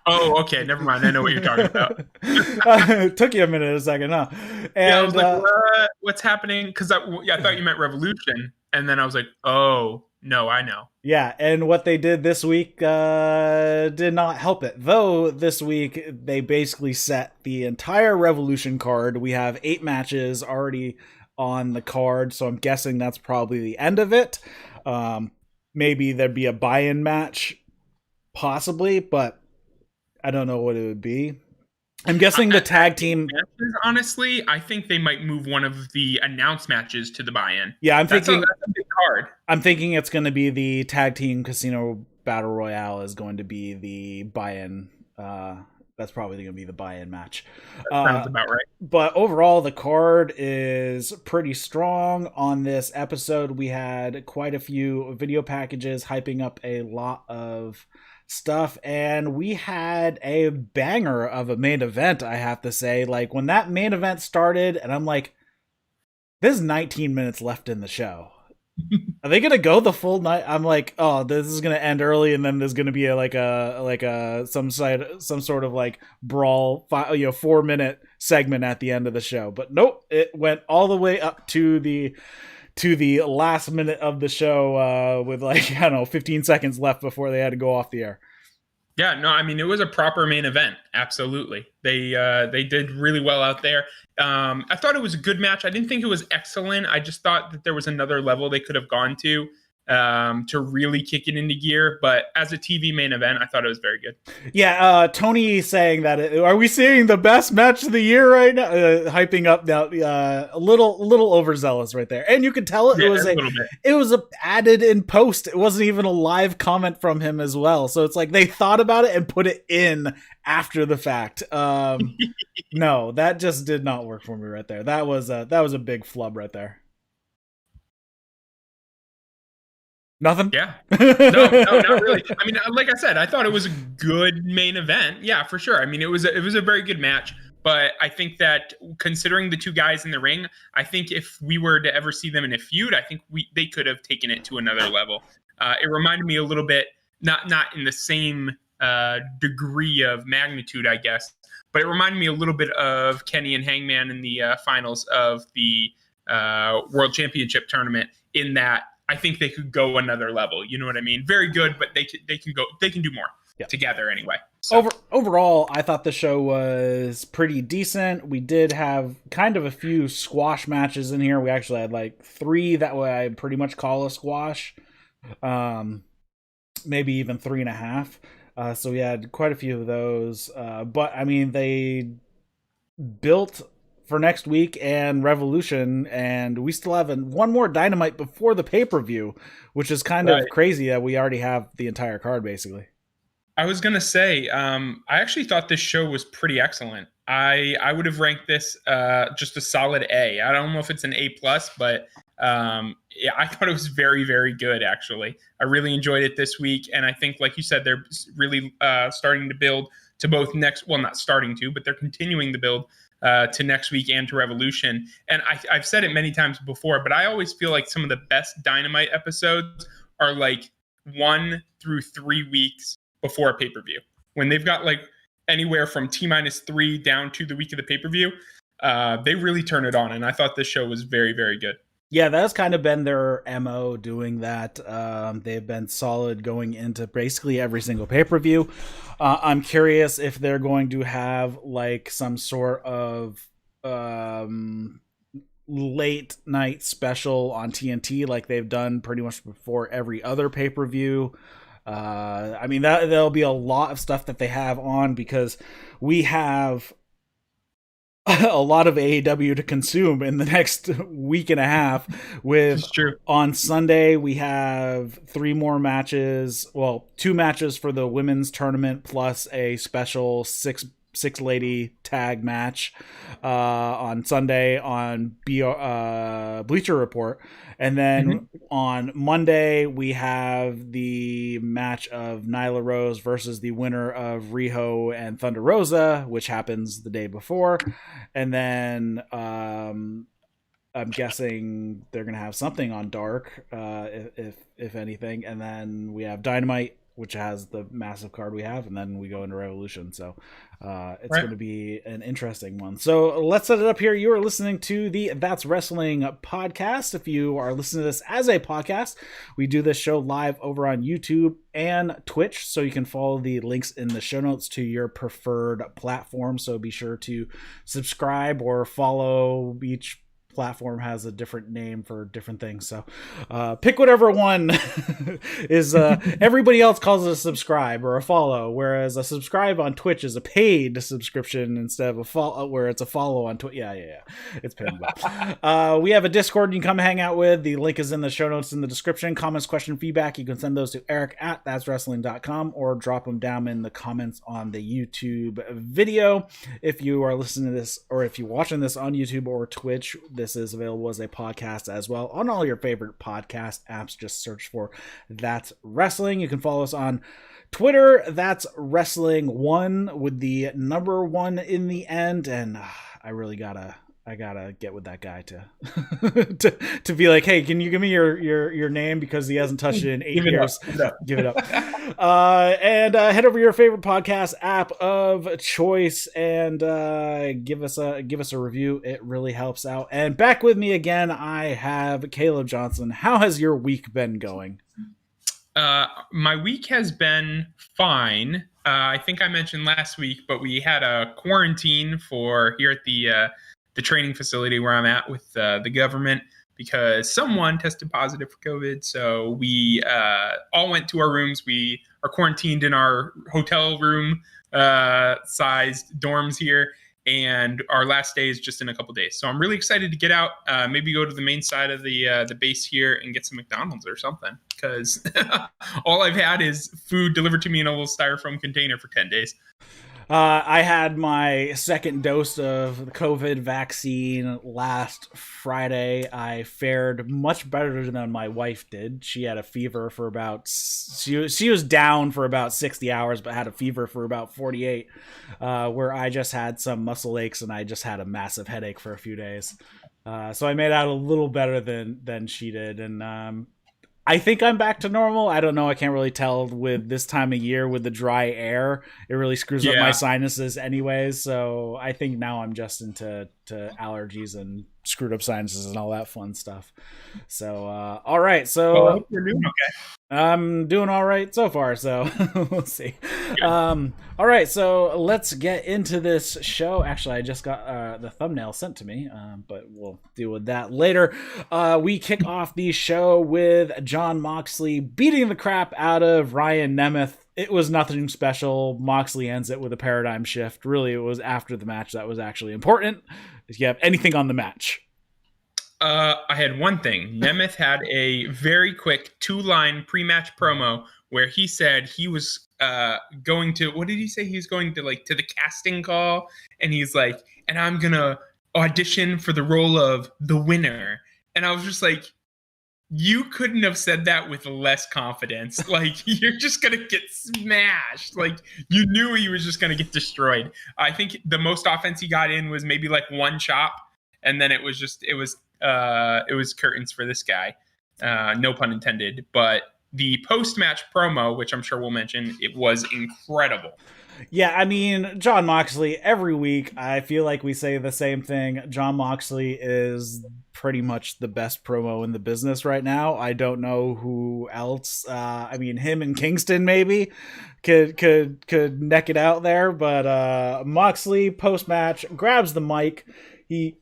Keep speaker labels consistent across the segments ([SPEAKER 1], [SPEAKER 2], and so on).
[SPEAKER 1] Oh, okay. Never mind. I know what you're talking about.
[SPEAKER 2] It took you a minute, a second, huh?
[SPEAKER 1] Yeah, I was
[SPEAKER 2] And
[SPEAKER 1] like, what? What's happening? Because yeah, I thought you meant Revolution, and then I was like, oh no, I know.
[SPEAKER 2] yeah, and what they did this week did not help it. Though this week they basically set the entire Revolution card. We have 8 matches already on the card, so I'm guessing that's probably the end of it. Um, Maybe there'd be a buy-in match, possibly, but I don't know what it would be. I'm guessing the tag team.
[SPEAKER 1] Matches, honestly, I think they might move one of the announced matches to the buy-in.
[SPEAKER 2] Yeah,
[SPEAKER 1] That's a big card.
[SPEAKER 2] I'm thinking it's going to be the tag team casino battle royale is going to be the buy-in. That's probably going to be the buy-in match.
[SPEAKER 1] That sounds about right.
[SPEAKER 2] But overall, the card is pretty strong on this episode. We had quite a few video packages hyping up a lot of stuff, and we had a banger of a main event, I have to say. Like, when that main event started, and I'm like, there's 19 minutes left in the show. Are they gonna go the full night? I'm like, oh, this is gonna end early, and then there's gonna be some sort of like brawl, 4-minute segment at the end of the show. But nope, it went all the way up to the last minute of the show with like, I don't know, 15 seconds left before they had to go off the air.
[SPEAKER 1] Yeah, no, I mean, it was a proper main event. Absolutely. They did really well out there. I thought it was a good match. I didn't think it was excellent. I just thought that there was another level they could have gone to really kick it into gear. But as a TV main event, I thought it was very good.
[SPEAKER 2] Yeah, Tony saying that, are we seeing the best match of the year right now? Hyping up now, a little overzealous right there, and you could tell it was added in post. It wasn't even a live comment from him as well. So it's like they thought about it and put it in after the fact. No, that just did not work for me right there. That was a big flub right there. Nothing?
[SPEAKER 1] Yeah. No, not really. I mean, like I said, I thought it was a good main event. Yeah, for sure. I mean, it was a very good match. But I think that considering the two guys in the ring, I think if we were to ever see them in a feud, I think they could have taken it to another level. It reminded me a little bit, not in the same degree of magnitude, I guess, but it reminded me a little bit of Kenny and Hangman in the finals of the World Championship tournament, in that I think they could go another level. You know what I mean? Very good, but they can do more together anyway.
[SPEAKER 2] So. Overall, I thought the show was pretty decent. We did have kind of a few squash matches in here. We actually had like 3 that I pretty much call a squash. Maybe even 3.5. So we had quite a few of those. But I mean, they built for next week and Revolution, and we still have one more Dynamite before the pay-per-view, which is kind of crazy that we already have the entire card basically.
[SPEAKER 1] I was gonna say, I actually thought this show was pretty excellent. I would have ranked this just a solid A. I don't know if it's an A plus, but yeah, I thought it was very, very good. Actually, I really enjoyed it this week, and I think, like you said, they're really starting to build to both next. Well, not starting to, but they're continuing to build to next week and to Revolution. And I've said it many times before, but I always feel like some of the best Dynamite episodes are like 1 through 3 weeks before a pay-per-view, when they've got like anywhere from T-3 down to the week of the pay-per-view. They really turn it on, and I thought this show was very, very good.
[SPEAKER 2] Yeah, that's kind of been their MO, doing that. They've been solid going into basically every single pay-per-view. I'm curious if they're going to have like some sort of late night special on TNT like they've done pretty much before every other pay-per-view. I mean, there'll be a lot of stuff that they have on, because we have a lot of AEW to consume in the next week and a half. With on Sunday, we have 3 more matches. Well, 2 matches for the women's tournament, plus a special six lady tag match on Sunday on Bleacher Report. And then on Monday, we have the match of Nyla Rose versus the winner of Riho and Thunder Rosa, which happens the day before. And then I'm guessing they're going to have something on Dark, if anything. And then we have Dynamite which has the massive card we have, and then we go into Revolution. So it's
[SPEAKER 1] Right.
[SPEAKER 2] going to be an interesting one. So let's set it up here. You are listening to the That's Wrestling podcast. If you are listening to this as a podcast, we do this show live over on YouTube and Twitch, so you can follow the links in the show notes to your preferred platform. So be sure to subscribe or follow. Each platform has a different name for different things, so pick whatever one is. Everybody else calls it a subscribe or a follow, whereas a subscribe on Twitch is a paid subscription instead of a follow, where it's a follow on Twitch. Yeah, it's paid. We have a Discord you can come hang out with. The link is in the show notes in the description. Comments, question, feedback, you can send those to Eric at that'swrestling.com or drop them down in the comments on the YouTube video. If you are listening to this, or if you're watching this on YouTube or Twitch, this is available as a podcast as well on all your favorite podcast apps. Just search for That's Wrestling. You can follow us on Twitter. That's Wrestling1 with the number 1 in the end. And I really gotta get with that guy to be like, hey, can you give me your name, because he hasn't touched it in 8 years. Give it up. And head over to your favorite podcast app of choice and give us a review. It really helps out. And back with me again, I have Caleb Johnson. How has your week been going?
[SPEAKER 1] My week has been fine. I think I mentioned last week, but we had a quarantine for here at the training facility where I'm at with the government, because someone tested positive for COVID. So we all went to our rooms. We are quarantined in our hotel room sized dorms here. And our last day is just in a couple days. So I'm really excited to get out, maybe go to the main side of the base here and get some McDonald's or something, because all I've had is food delivered to me in a little styrofoam container for 10 days.
[SPEAKER 2] I had my second dose of the COVID vaccine last Friday. I fared much better than my wife did. She had a fever for she was down for about 60 hours, but had a fever for about 48, where I just had some muscle aches and I just had a massive headache for a few days. So I made out a little better than she did. And I think I'm back to normal. I don't know. I can't really tell with this time of year with the dry air. It really screws up my sinuses anyways. So I think now I'm just into allergies and screwed up sinuses and all that fun stuff. So, all right. So
[SPEAKER 1] well, I hope you're doing okay.
[SPEAKER 2] I'm doing all right so far. So we'll see. All right. So let's get into this show. Actually, I just got the thumbnail sent to me, but we'll deal with that later. We kick off the show with Jon Moxley beating the crap out of Ryan Nemeth. It was nothing special. Moxley ends it with a paradigm shift. Really, it was after the match that was actually important. If you have anything on the match.
[SPEAKER 1] I had one thing. Nemeth had a very quick 2-line pre-match promo where he said he was going to, what did he say? He was going to to the casting call, and he's like, and I'm going to audition for the role of the winner. And I was just like, you couldn't have said that with less confidence. You're just going to get smashed. You knew he was just going to get destroyed. I think the most offense he got in was maybe one chop. And then it was curtains for this guy. No pun intended. But the post-match promo, which I'm sure we'll mention, it was incredible.
[SPEAKER 2] Yeah, I mean, Jon Moxley, every week, I feel like we say the same thing. Jon Moxley is pretty much the best promo in the business right now. I don't know who else. I mean, him and Kingston maybe could neck it out there. But Moxley, post-match, grabs the mic. He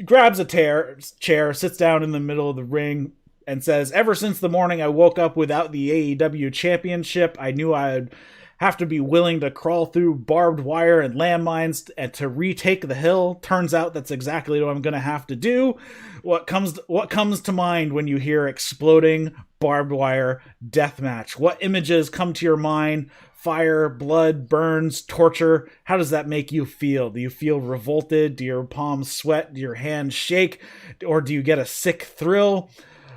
[SPEAKER 2] grabs a chair, sits down in the middle of the ring, and says, ever since the morning I woke up without the AEW championship, I knew I'd have to be willing to crawl through barbed wire and landmines and to retake the hill. Turns out that's exactly what I'm going to have to do. What comes to mind when you hear exploding barbed wire deathmatch? What images come to your mind? Fire, blood, burns, torture. How does that make you feel? Do you feel revolted? Do your palms sweat? Do your hands shake? Or do you get a sick thrill?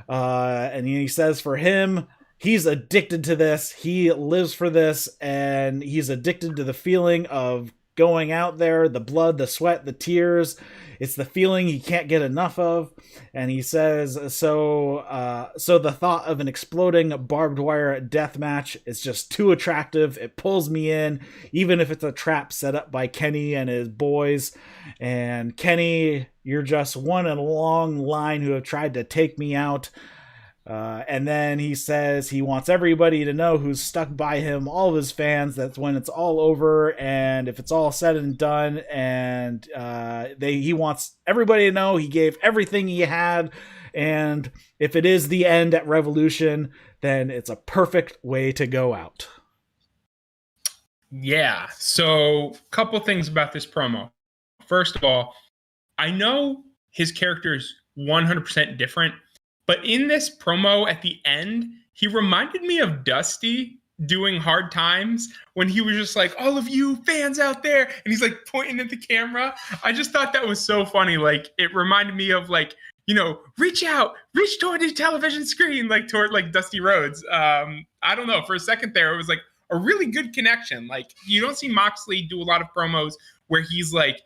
[SPEAKER 2] And he says for him, he's addicted to this. He lives for this, and he's addicted to the feeling of going out there, the blood, the sweat, the tears. It's the feeling he can't get enough of. And he says, so the thought of an exploding barbed wire death match is just too attractive. It pulls me in, even if it's a trap set up by Kenny and his boys. And Kenny, you're just one in a long line who have tried to take me out. And then he says he wants everybody to know who's stuck by him, all of his fans, that's when it's all over and if it's all said and done, and he wants everybody to know he gave everything he had, and if it is the end at Revolution, then it's a perfect way to go out.
[SPEAKER 1] Yeah, so a couple things about this promo. First of all, I know his character is 100% different, but in this promo at the end, he reminded me of Dusty doing Hard Times when he was just like, all of you fans out there, and he's like pointing at the camera. I just thought that was so funny. Like, it reminded me of like, you know, reach toward the television screen, like toward like Dusty Rhodes. I don't know. For a second there, it was like a really good connection. Like, you don't see Moxley do a lot of promos where he's like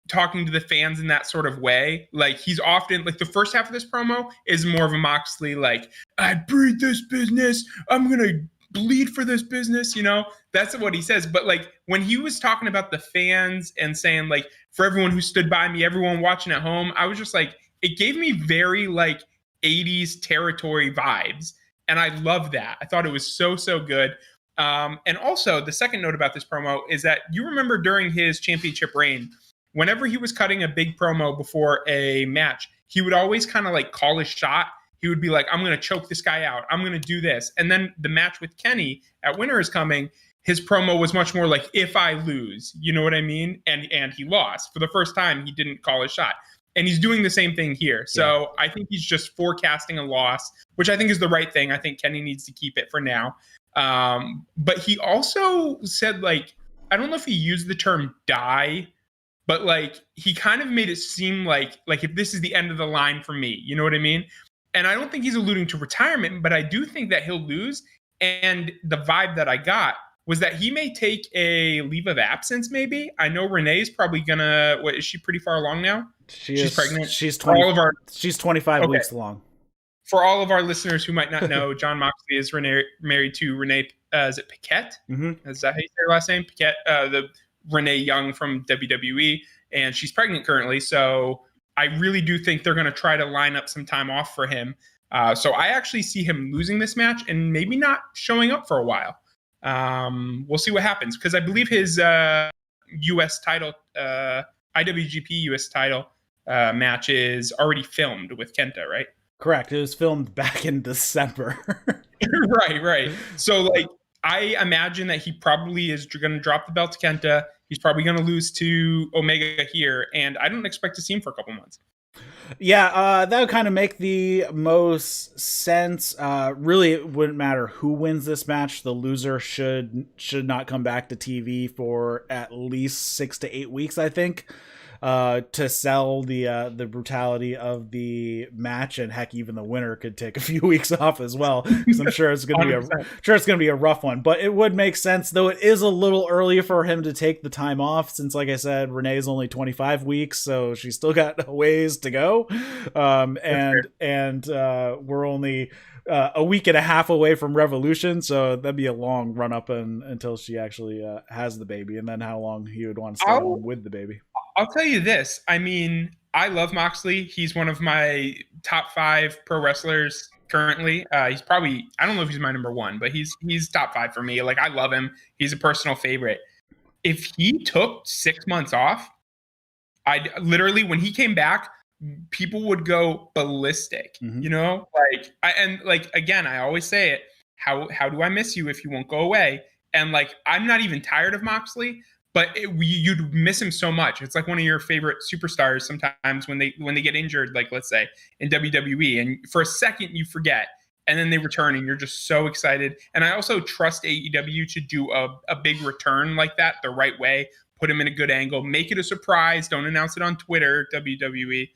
[SPEAKER 1] talking to the fans in that sort of way. Like, he's often like, the first half of this promo is more of a Moxley like, I breed this business, I'm gonna bleed for this business, you know, that's what he says. But like, when he was talking about the fans and saying like, for everyone who stood by me, everyone watching at home, I was just like, it gave me very like 80s territory vibes, and I love that. I thought it was so good. And also the second note about this promo is that you remember during his championship reign, whenever he was cutting a big promo before a match, he would always kind of like call his shot. He would be like, I'm going to choke this guy out. I'm going to do this. And then the match with Kenny at Winter is Coming, his promo was much more like, if I lose, you know what I mean? And he lost. For the first time, he didn't call his shot. And he's doing the same thing here. So I think he's just forecasting a loss, which I think is the right thing. I think Kenny needs to keep it for now. But he also said, like, I don't know if he used the term die, but like, he kind of made it seem like if this is the end of the line for me, you know what I mean? And I don't think he's alluding to retirement, but I do think that he'll lose. And the vibe that I got was that he may take a leave of absence, maybe. I know Renee's probably gonna, what, is she pretty far along now? She's pregnant.
[SPEAKER 2] She's 20, she's 25 weeks along.
[SPEAKER 1] For all of our listeners who might not know, John Moxley is married to Renee, is it Paquette? Mm-hmm. Is that how you say her last name? Paquette, the Renee Young from WWE, and she's pregnant currently. So I really do think they're going to try to line up some time off for him. So I actually see him losing this match and maybe not showing up for a while. We'll see what happens, because I believe his U.S. title, IWGP U.S. title match is already filmed with Kenta, right?
[SPEAKER 2] Correct. It was filmed back in December.
[SPEAKER 1] Right. So, like, I imagine that he probably is going to drop the belt to Kenta. He's probably going to lose to Omega here, and I don't expect to see him for a couple months.
[SPEAKER 2] Yeah, that would kind of make the most sense. Really, it wouldn't matter who wins this match. The loser should not come back to TV for at least 6 to 8 weeks, I think, to sell the brutality of the match. And heck, even the winner could take a few weeks off as well, because I'm sure it's going to be a rough one. But it would make sense, though it is a little early for him to take the time off, since, like I said, Renee's only 25 weeks, so she's still got a ways to go. And we're only a week and a half away from Revolution, so that'd be a long run up until she actually has the baby, and then how long he would want to stay home with the baby.
[SPEAKER 1] I'll tell you this. I mean, I love Moxley. He's one of my top 5 pro wrestlers currently. He's probably, I don't know if he's my number 1, but he's top 5 for me. Like, I love him. He's a personal favorite. If he took 6 months off, I'd literally, when he came back, people would go ballistic, you know? Again, I always say it, how do I miss you if you won't go away? And like, I'm not even tired of Moxley, but you'd miss him so much. It's like one of your favorite superstars sometimes when they get injured, like let's say in WWE, and for a second you forget, and then they return and you're just so excited. And I also trust AEW to do a big return like that the right way, put him in a good angle, make it a surprise, don't announce it on Twitter, WWE.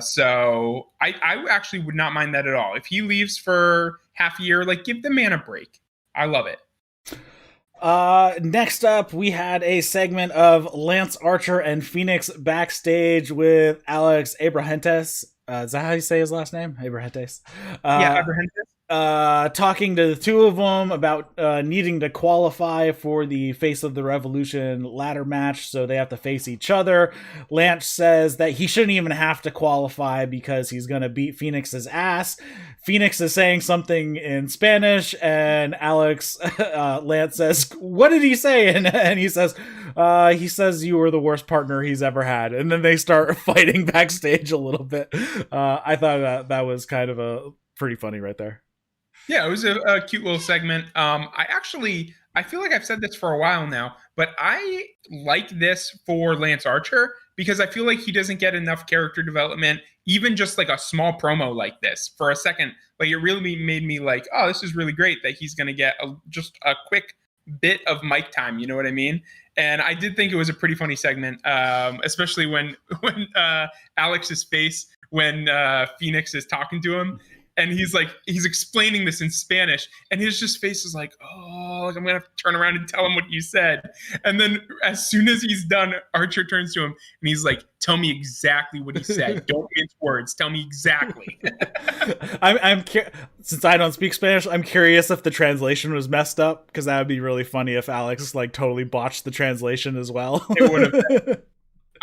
[SPEAKER 1] So I actually would not mind that at all. If he leaves for half a year, like, give the man a break. I love it.
[SPEAKER 2] Next up, we had a segment of Lance Archer and Fenix backstage with Alex Abrahantes. Is that how you say his last name? Abrahantes.
[SPEAKER 1] Yeah, Abrahantes.
[SPEAKER 2] Talking to the two of them about needing to qualify for the Face of the Revolution ladder match, so they have to face each other. Lance says that he shouldn't even have to qualify because he's going to beat Fenix's ass. Fenix is saying something in Spanish, and Lance says, "What did he say?" And he says, "You were the worst partner he's ever had." And then they start fighting backstage a little bit. I thought that was kind of a pretty funny right there.
[SPEAKER 1] Yeah, it was a cute little segment. I feel like I've said this for a while now, but I like this for Lance Archer because I feel like he doesn't get enough character development, even just like a small promo like this. For a second, like it really made me like, oh, this is really great that he's going to get just a quick bit of mic time. You know what I mean? And I did think it was a pretty funny segment, especially when Alex's face when Fenix is talking to him. And he's explaining this in Spanish, and his just face is like, oh, like I'm gonna have to turn around and tell him what you said. And then as soon as he's done, Archer turns to him and he's like, tell me exactly what he said. Don't mince words. Tell me exactly.
[SPEAKER 2] Since I don't speak Spanish, I'm curious if the translation was messed up, because that would be really funny if Alex like totally botched the translation as well.
[SPEAKER 1] It would have been.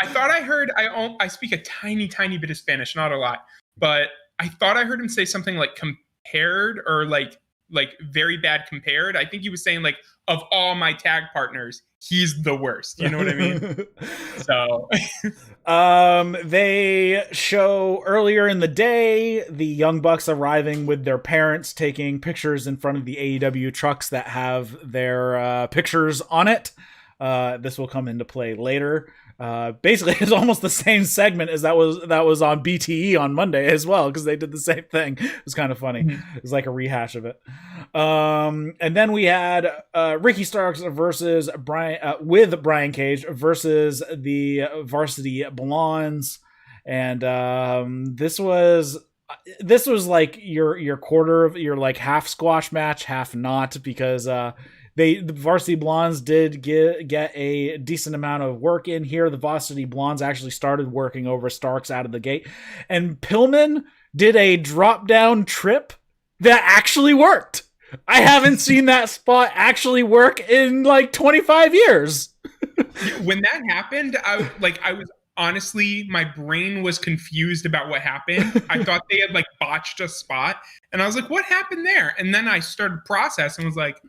[SPEAKER 1] I thought I heard. I speak a tiny bit of Spanish, not a lot, but I thought I heard him say something like compared or like very bad compared. I think he was saying like, of all my tag partners, he's the worst. You know what I mean? So
[SPEAKER 2] they show earlier in the day the Young Bucks arriving with their parents, taking pictures in front of the AEW trucks that have their pictures on it. This will come into play later. Basically it's almost the same segment as that was on BTE on Monday as well, because they did the same thing. It was kind of funny. Mm-hmm. It was like a rehash of it. And then we had Ricky Starks versus Brian Cage versus the Varsity Blondes, and this was like your quarter of your like half squash match, half not, because the Varsity Blondes did get a decent amount of work in here. The Varsity Blondes actually started working over Starks out of the gate. And Pillman did a drop-down trip that actually worked. I haven't seen that spot actually work in like 25 years.
[SPEAKER 1] When that happened, I was honestly, my brain was confused about what happened. I thought they had like botched a spot. And I was like, what happened there? And then I started processing and was like,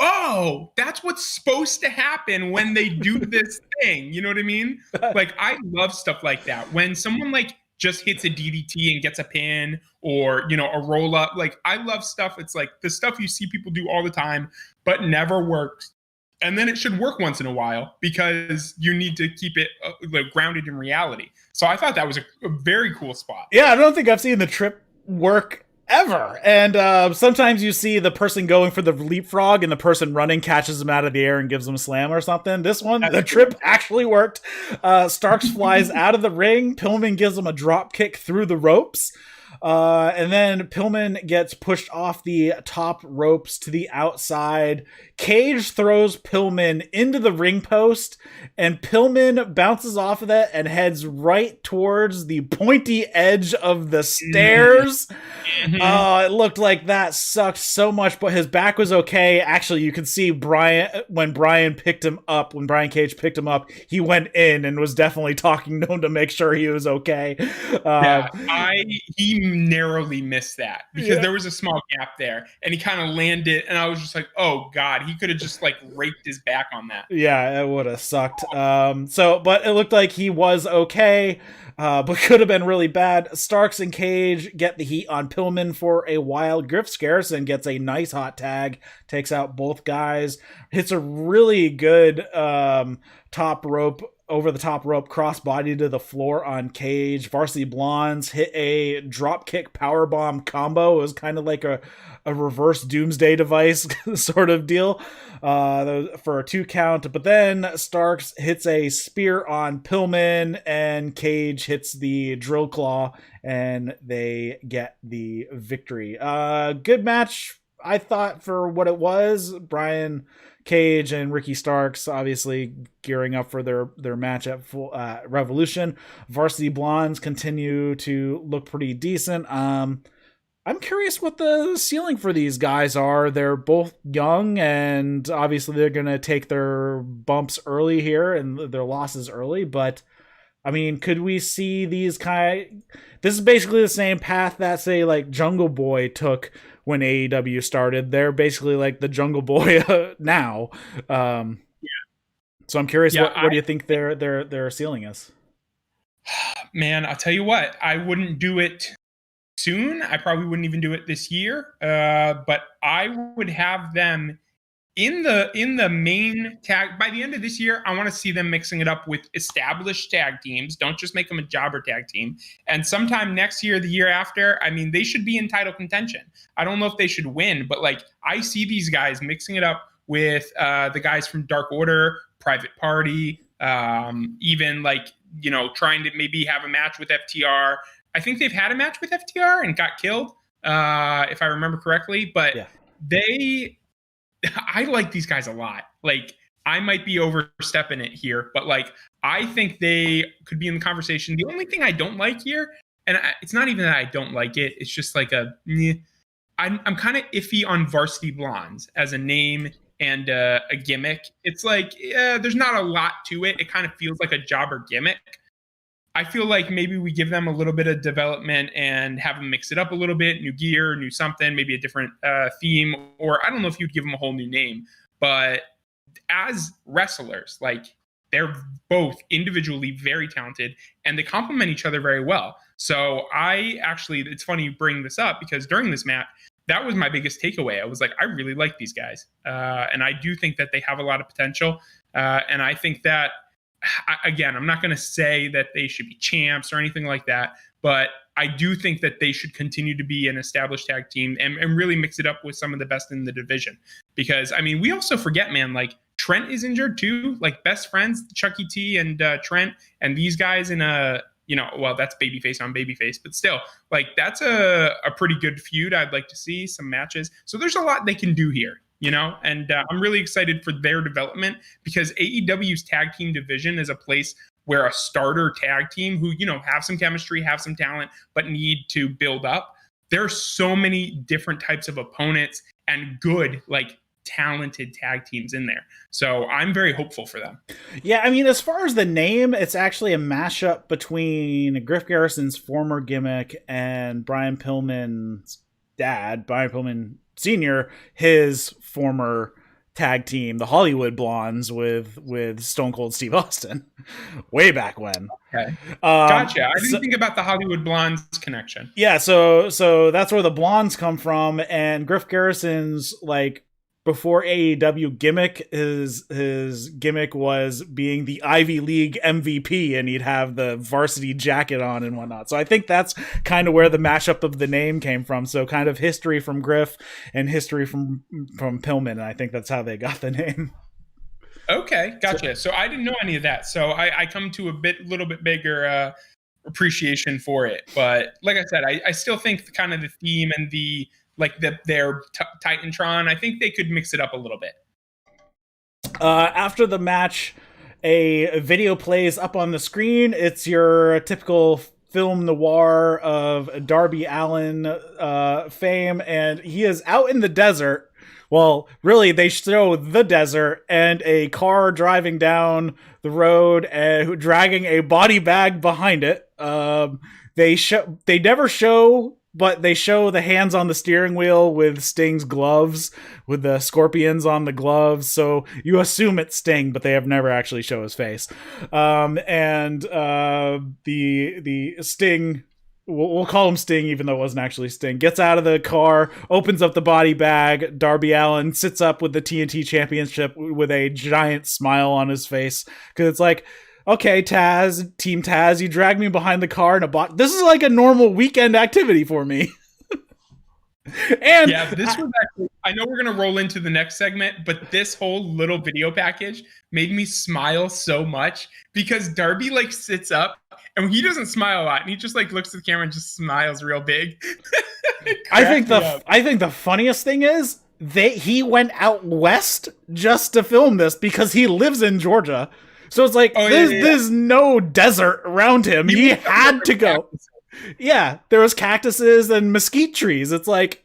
[SPEAKER 1] oh, that's what's supposed to happen when they do this thing. You know what I mean? Like, I love stuff like that. When someone like just hits a DDT and gets a pin, or, you know, a roll up, like I love stuff. It's like the stuff you see people do all the time, but never works. And then it should work once in a while because you need to keep it like grounded in reality. So I thought that was a very cool spot.
[SPEAKER 2] Yeah, I don't think I've seen the trip work ever. And sometimes you see the person going for the leapfrog and the person running catches him out of the air and gives him a slam or something. This one, the trip actually worked. Starks flies out of the ring. Pillman gives him a drop kick through the ropes. And then Pillman gets pushed off the top ropes to the outside. Cage throws Pillman into the ring post, and Pillman bounces off of that and heads right towards the pointy edge of the stairs. Mm-hmm. It looked like that sucked so much, but his back was okay. Actually, you could see when Brian Cage picked him up, he went in and was definitely talking to him to make sure he was okay.
[SPEAKER 1] He narrowly missed that because there was a small gap there, and he kind of landed, and I was just like, oh God, he could have just like raked his back on that.
[SPEAKER 2] Yeah, it would have sucked. But it looked like he was okay. But could have been really bad. Starks and Cage get the heat on Pillman for a while. Griff Scarson gets a nice hot tag, takes out both guys, hits a really good over the top rope crossbody to the floor on Cage. Varsity Blondes hit a drop kick powerbomb combo. It was kind of like a reverse doomsday device sort of deal for a 2 count. But then Starks hits a spear on Pillman, and Cage hits the drill claw, and they get the victory. Good match. I thought for what it was, Brian Cage and Ricky Starks obviously gearing up for their match at Revolution. Varsity Blondes continue to look pretty decent. I'm curious what the ceiling for these guys are. They're both young, and obviously they're going to take their bumps early here and their losses early. But, I mean, could we see these This is basically the same path that, say, like, Jungle Boy took when AEW started. They're basically like the Jungle Boy now. So I'm curious, what do you think their ceiling is?
[SPEAKER 1] Man, I'll tell you what. I wouldn't do it soon. I probably wouldn't even do it this year. But I would have them in the main tag by the end of this year. I want to see them mixing it up with established tag teams. Don't just make them a jobber tag team. And sometime next year, the year after, I mean, they should be in title contention. I don't know if they should win, but like I see these guys mixing it up with the guys from Dark Order, Private Party, even like, you know, trying to maybe have a match with FTR. I think they've had a match with FTR and got killed, if I remember correctly. But I like these guys a lot. Like, I might be overstepping it here, but like, I think they could be in the conversation. The only thing I don't like here, and it's not even that I don't like it, it's just like I'm kind of iffy on Varsity Blondes as a name and a gimmick. It's like, there's not a lot to it. It kind of feels like a jobber gimmick. I feel like maybe we give them a little bit of development and have them mix it up a little bit, new gear, new something, maybe a different theme, or I don't know if you'd give them a whole new name. But as wrestlers, like, they're both individually very talented and they complement each other very well. So it's funny you bring this up because during this match, that was my biggest takeaway. I was like, I really like these guys. And I do think that they have a lot of potential. And I think that, again, I'm not going to say that they should be champs or anything like that, but I do think that they should continue to be an established tag team and really mix it up with some of the best in the division. Because, I mean, we also forget, man, like, Trent is injured too, like best friends, Chucky T and Trent, and these guys in that's babyface on babyface, but still, like, that's a pretty good feud. I'd like to see some matches. So there's a lot they can do here. And I'm really excited for their development because AEW's tag team division is a place where a starter tag team who, have some chemistry, have some talent, but need to build up. There are so many different types of opponents and good, like, talented tag teams in there. So I'm very hopeful for them.
[SPEAKER 2] Yeah, I mean, as far as the name, it's actually a mashup between Griff Garrison's former gimmick and Brian Pillman's dad, Brian Pillman Sr., his former tag team, the Hollywood Blondes, with Stone Cold Steve Austin, way back when.
[SPEAKER 1] Okay, gotcha. I didn't think about the Hollywood Blondes connection.
[SPEAKER 2] Yeah, so that's where the Blondes come from, and Griff Garrison's, like, before AEW gimmick, his gimmick was being the Ivy League MVP, and he'd have the varsity jacket on and whatnot. So I think that's kind of where the mashup of the name came from. So kind of history from Griff and history from Pillman, and I think that's how they got the name.
[SPEAKER 1] Okay, gotcha. So I didn't know any of that. So I come to little bit bigger appreciation for it. But like I said, I still think the theme and their Titantron, I think they could mix it up a little bit.
[SPEAKER 2] After the match, a video plays up on the screen. It's your typical film noir of Darby Allin fame, and he is out in the desert. Well, really, they show the desert and a car driving down the road and dragging a body bag behind it. They never show, but they show the hands on the steering wheel with Sting's gloves, with the scorpions on the gloves. So you assume it's Sting, but they have never actually show his face. The Sting, we'll call him Sting, even though it wasn't actually Sting, gets out of the car, opens up the body bag. Darby Allin sits up with the TNT Championship with a giant smile on his face, because it's like, okay, Team Taz, you dragged me behind the car in a box. This is like a normal weekend activity for me. And
[SPEAKER 1] yeah, this was actually, I know we're going to roll into the next segment, but this whole little video package made me smile so much because Darby, like, sits up And he doesn't smile a lot, and he just like looks at the camera and just smiles real big.
[SPEAKER 2] I think the funniest thing is he went out west just to film this because he lives in Georgia. So it's like there's no desert around him. He had to go. Yeah, there was cactuses and mesquite trees. It's like,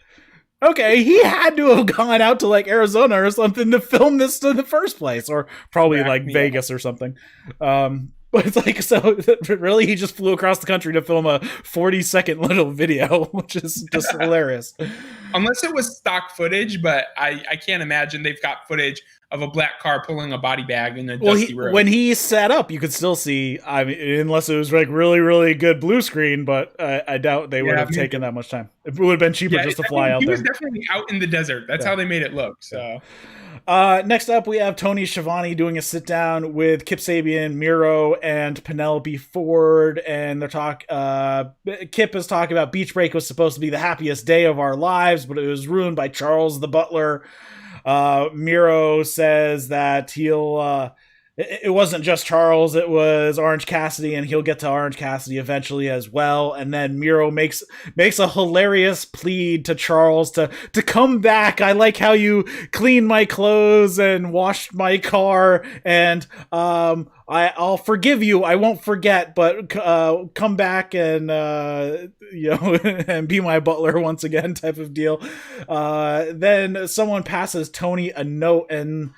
[SPEAKER 2] okay, he had to have gone out to like Arizona or something to film this in the first place, or probably like Vegas or something. But it's like, so really he just flew across the country to film a 40-second little video, which is just hilarious.
[SPEAKER 1] Unless it was stock footage, but I can't imagine they've got footage of a black car pulling a body bag in a dusty road.
[SPEAKER 2] When he sat up, you could still see, I mean, unless it was like really, really good blue screen, but I doubt they would have taken that much time. It would have been cheaper just to fly out there.
[SPEAKER 1] He was definitely out in the desert. That's how they made it look, so...
[SPEAKER 2] Next up, we have Tony Schiavone doing a sit down with Kip Sabian, Miro, and Penelope Ford, and Kip is talking about Beach Break was supposed to be the happiest day of our lives, but it was ruined by Charles the Butler. Miro says that it wasn't just Charles, it was Orange Cassidy, and he'll get to Orange Cassidy eventually as well. And then Miro makes a hilarious plea to Charles to come back. I like how you cleaned my clothes and washed my car, and I'll forgive you. I won't forget, but come back and and be my butler once again, type of deal. Then someone passes Tony a note, and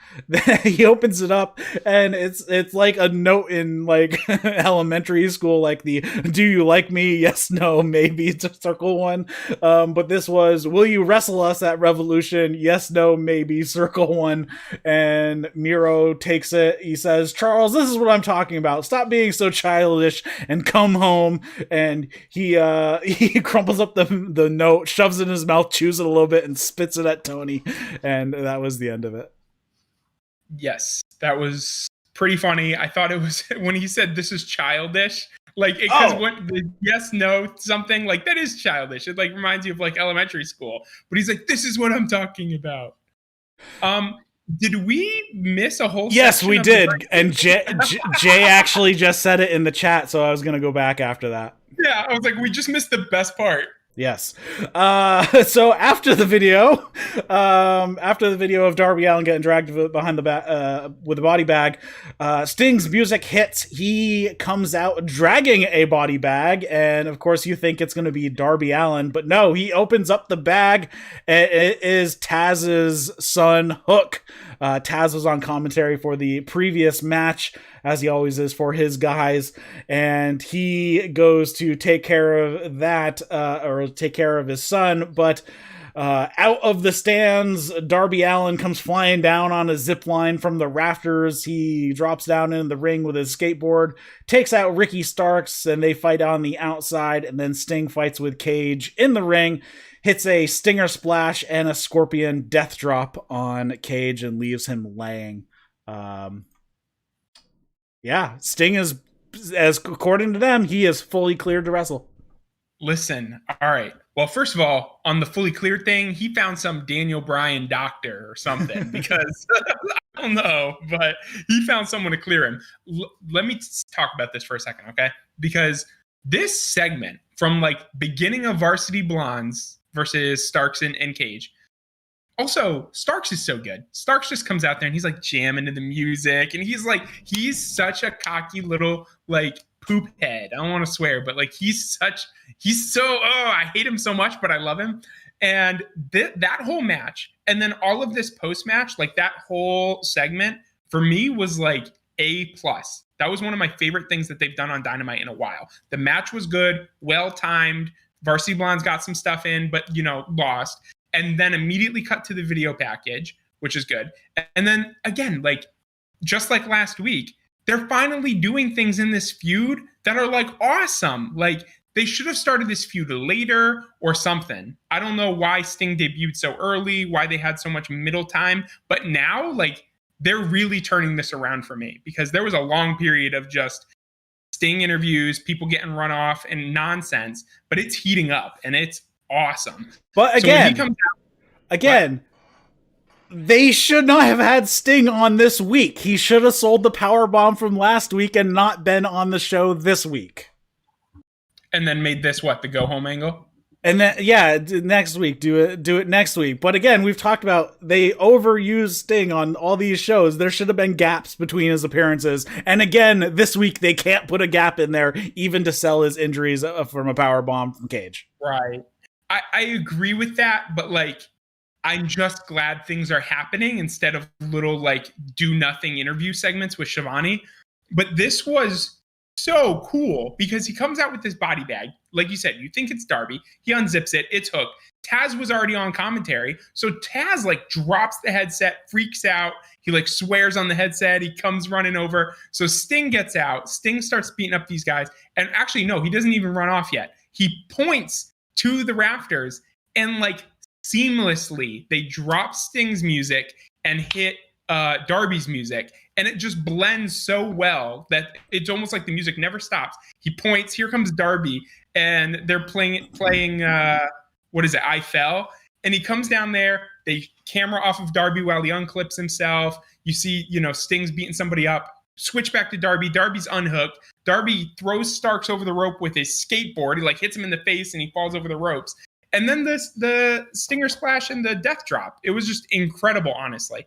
[SPEAKER 2] he opens it up, and it's like a note in like elementary school, like the "Do you like me? Yes, no, maybe" circle one. But this was, "Will you wrestle us at Revolution? Yes, no, maybe" circle one. And Miro takes it. He says, "Charles, this is what I'm talking about. Stop being so childish and come home." And he crumples up the note, shoves it in his mouth, chews it a little bit, and spits it at Tony. And that was the end of it.
[SPEAKER 1] Yes, that was pretty funny. I thought it was when he said this is childish. Like, because the yes, no, something like that is childish. It like reminds you of like elementary school. But he's like, this is what I'm talking about. Did we miss a whole?
[SPEAKER 2] Yes, we did. And Jay actually just said it in the chat, so I was gonna go back after that.
[SPEAKER 1] Yeah, I was like, we just missed the best part.
[SPEAKER 2] Yes. So after the video of Darby Allin getting dragged behind the with a body bag, Sting's music hits. He comes out dragging a body bag, and of course you think it's going to be Darby Allin, but no, he opens up the bag, and it is Taz's son, Hook. Taz was on commentary for the previous match, as he always is for his guys, and he goes to take care of that, or take care of his son, but out of the stands, Darby Allin comes flying down on a zip line from the rafters. He drops down in the ring with his skateboard, takes out Ricky Starks, and they fight on the outside, and then Sting fights with Cage in the ring, hits a Stinger Splash and a Scorpion Death Drop on Cage and leaves him laying. Yeah, Sting is, as according to them, he is fully cleared to wrestle.
[SPEAKER 1] Listen, all right. Well, first of all, on the fully cleared thing, he found some Daniel Bryan doctor or something, because I don't know, but he found someone to clear him. Let me talk about this for a second, okay? Because this segment from like beginning of Varsity Blondes versus Starks and Cage. Also, Starks is so good. Starks just comes out there and he's like jamming to the music, and he's such a cocky little like poop head. I don't want to swear, but like I hate him so much, but I love him. And that whole match, and then all of this post match, like that whole segment for me was like A+. That was one of my favorite things that they've done on Dynamite in a while. The match was good, well timed. Varsity Blondes got some stuff in, but lost. And then immediately cut to the video package, which is good. And then again, like just like last week, they're finally doing things in this feud that are like awesome. Like they should have started this feud later or something. I don't know why Sting debuted so early, why they had so much middle time, but now like they're really turning this around for me, because there was a long period of just Sting interviews, people getting run off and nonsense, but it's heating up and it's awesome.
[SPEAKER 2] But again, they should not have had Sting on this week. He should have sold the power bomb from last week and not been on the show this week.
[SPEAKER 1] And then made this the go home angle.
[SPEAKER 2] And then next week, do it next week. But again, we've talked about they overuse Sting on all these shows. There should have been gaps between his appearances. And again, this week they can't put a gap in there even to sell his injuries from a power bomb from Cage.
[SPEAKER 1] Right. I agree with that, but I'm just glad things are happening instead of little do nothing interview segments with Shivani. But this was so cool because he comes out with this body bag. Like you said, you think it's Darby. He unzips it. It's hooked. Taz was already on commentary. So Taz drops the headset, freaks out. He swears on the headset. He comes running over. So Sting gets out. Sting starts beating up these guys. And actually, no, he doesn't even run off yet. He points to the rafters and seamlessly they drop Sting's music and hit Darby's music. And it just blends so well that it's almost like the music never stops. He points, here comes Darby, and they're playing what is it, I Fell? And he comes down there, they camera off of Darby while he unclips himself. You see, Sting's beating somebody up. Switch back to Darby. Darby's unhooked. Darby throws Starks over the rope with his skateboard. He hits him in the face and he falls over the ropes. And then the Stinger Splash and the Death Drop. It was just incredible, honestly.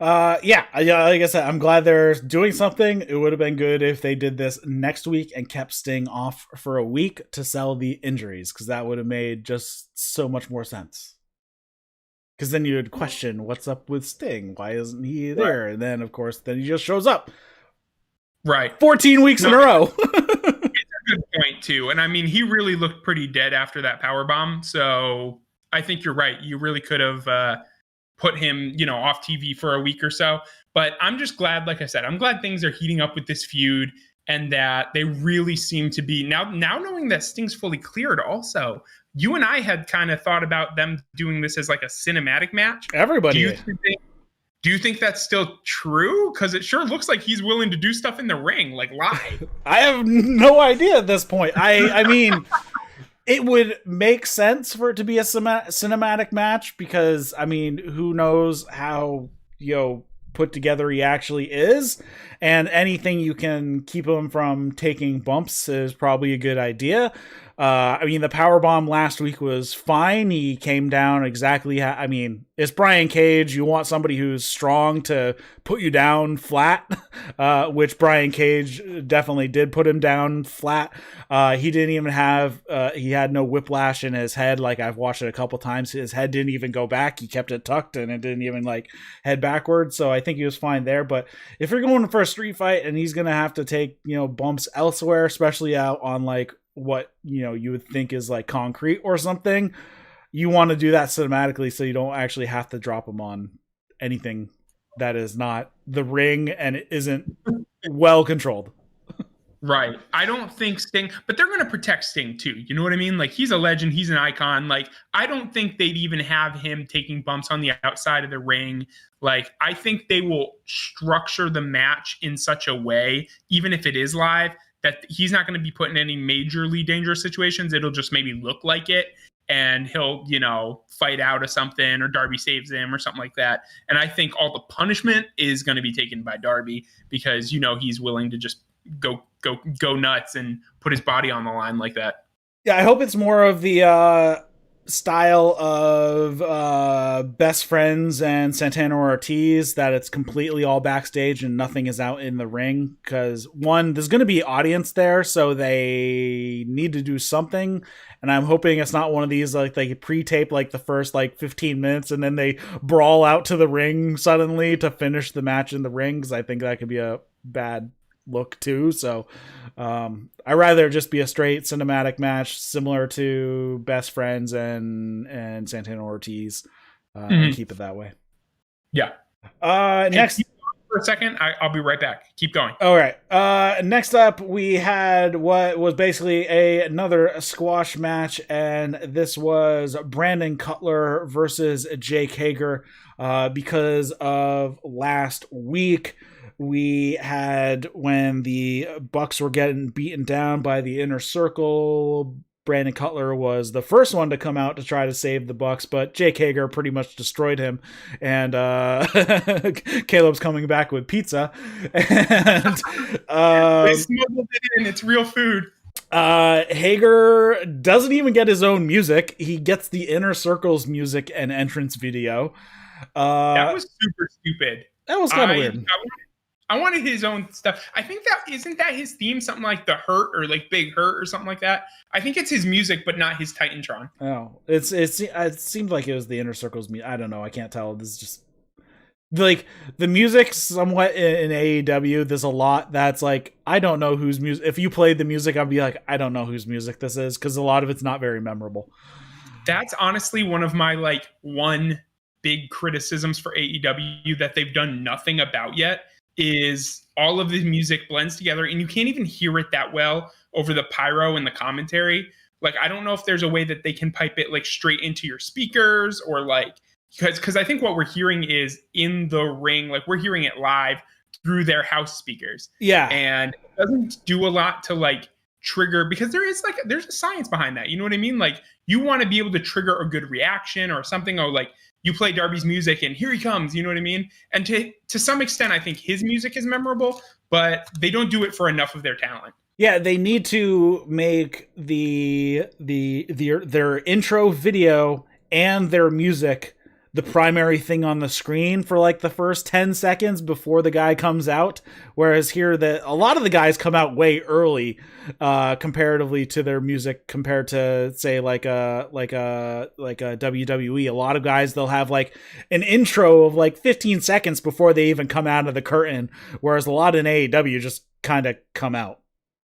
[SPEAKER 2] Like I said, I'm glad they're doing something. It would have been good if they did this next week and kept Sting off for a week to sell the injuries, because that would have made just so much more sense. Because then you would question, what's up with Sting? Why isn't he there? Right. And then, of course, then he just shows up.
[SPEAKER 1] Right.
[SPEAKER 2] 14 weeks in a row.
[SPEAKER 1] It's a good point, too. And I mean, he really looked pretty dead after that powerbomb. So I think you're right. You really could have put him, off TV for a week or so. But I'm just glad, like I said, I'm glad things are heating up with this feud and that they really seem to be now knowing that Sting's fully cleared also. You and I had kind of thought about them doing this as a cinematic match.
[SPEAKER 2] Everybody.
[SPEAKER 1] Do you think that's still true? Because it sure looks like he's willing to do stuff in the ring, live.
[SPEAKER 2] I have no idea at this point. I mean, it would make sense for it to be a cinematic match because, I mean, who knows how, put together he actually is. And anything you can keep him from taking bumps is probably a good idea. I mean, the powerbomb last week was fine. He came down exactly it's Brian Cage. You want somebody who's strong to put you down flat, which Brian Cage definitely did put him down flat. He didn't even have, he had no whiplash in his head. I've watched it a couple times. His head didn't even go back. He kept it tucked and it didn't even head backwards. So I think he was fine there. But if you're going for a street fight and he's going to have to take, bumps elsewhere, especially out on what you would think is concrete or something, you want to do that cinematically so you don't actually have to drop him on anything that is not the ring and it isn't well controlled.
[SPEAKER 1] Right. I don't think Sting, but they're going to protect Sting too. You know what I mean? He's a legend. He's an icon. I don't think they'd even have him taking bumps on the outside of the ring. I think they will structure the match in such a way, even if it is live, that he's not going to be put in any majorly dangerous situations. It'll just maybe look like it. And he'll, fight out of something or Darby saves him or something like that. And I think all the punishment is going to be taken by Darby because, he's willing to just go nuts and put his body on the line like that.
[SPEAKER 2] Yeah, I hope it's more of the style of Best Friends and Santana Ortiz, that it's completely all backstage and nothing is out in the ring, because one, there's going to be audience there, so they need to do something, and I'm hoping it's not one of these they pre-tape the first 15 minutes and then they brawl out to the ring suddenly to finish the match in the ring, because I think that could be a bad look too. So I'd rather just be a straight cinematic match similar to Best Friends and Santana Ortiz, and keep it that way.
[SPEAKER 1] Yeah.
[SPEAKER 2] Next
[SPEAKER 1] for a second, I'll be right back. Keep going.
[SPEAKER 2] All right. Next up, we had what was basically another squash match, and this was Brandon Cutler versus Jake Hager. Because of last week, we had, when the Bucks were getting beaten down by the Inner Circle, Brandon Cutler was the first one to come out to try to save the Bucks, but Jake Hager pretty much destroyed him. And Caleb's coming back with pizza. And
[SPEAKER 1] they smuggled it in. It's real food.
[SPEAKER 2] Hager doesn't even get his own music. He gets the Inner Circle's music and entrance video.
[SPEAKER 1] That was super stupid.
[SPEAKER 2] That was kind of weird.
[SPEAKER 1] I wanted his own stuff. I think that isn't that his theme, something like The Hurt or like Big Hurt or something like that. I think it's his music, but not his Titantron.
[SPEAKER 2] Oh, it seemed like it was the Inner Circle's music. I don't know. I can't tell. This is just like the music somewhat in AEW. There's a lot that's like, I don't know whose music. If you played the music, I'd be like, I don't know whose music this is, because a lot of it's not very memorable.
[SPEAKER 1] That's honestly one of my like one big criticisms for AEW that they've done nothing about yet, is all of the music blends together and you can't even hear it that well over the pyro and the commentary. Like, I don't know if there's a way that they can pipe it like straight into your speakers, or like, because I think what we're hearing is in the ring, like we're hearing it live through their house speakers.
[SPEAKER 2] Yeah.
[SPEAKER 1] And it doesn't do a lot to like trigger, because there's a science behind that. You know what I mean? Like, you want to be able to trigger a good reaction or something. Oh, like you play Darby's music and here he comes, you know what I mean? And to some extent, I think his music is memorable, but they don't do it for enough of their talent.
[SPEAKER 2] Yeah, they need to make their intro video and their music the primary thing on the screen for like the first 10 seconds before the guy comes out. Whereas here, a lot of the guys come out way early, comparatively to their music, compared to say like a WWE. A lot of guys, they'll have like an intro of like 15 seconds before they even come out of the curtain. Whereas a lot in AEW just kind of come out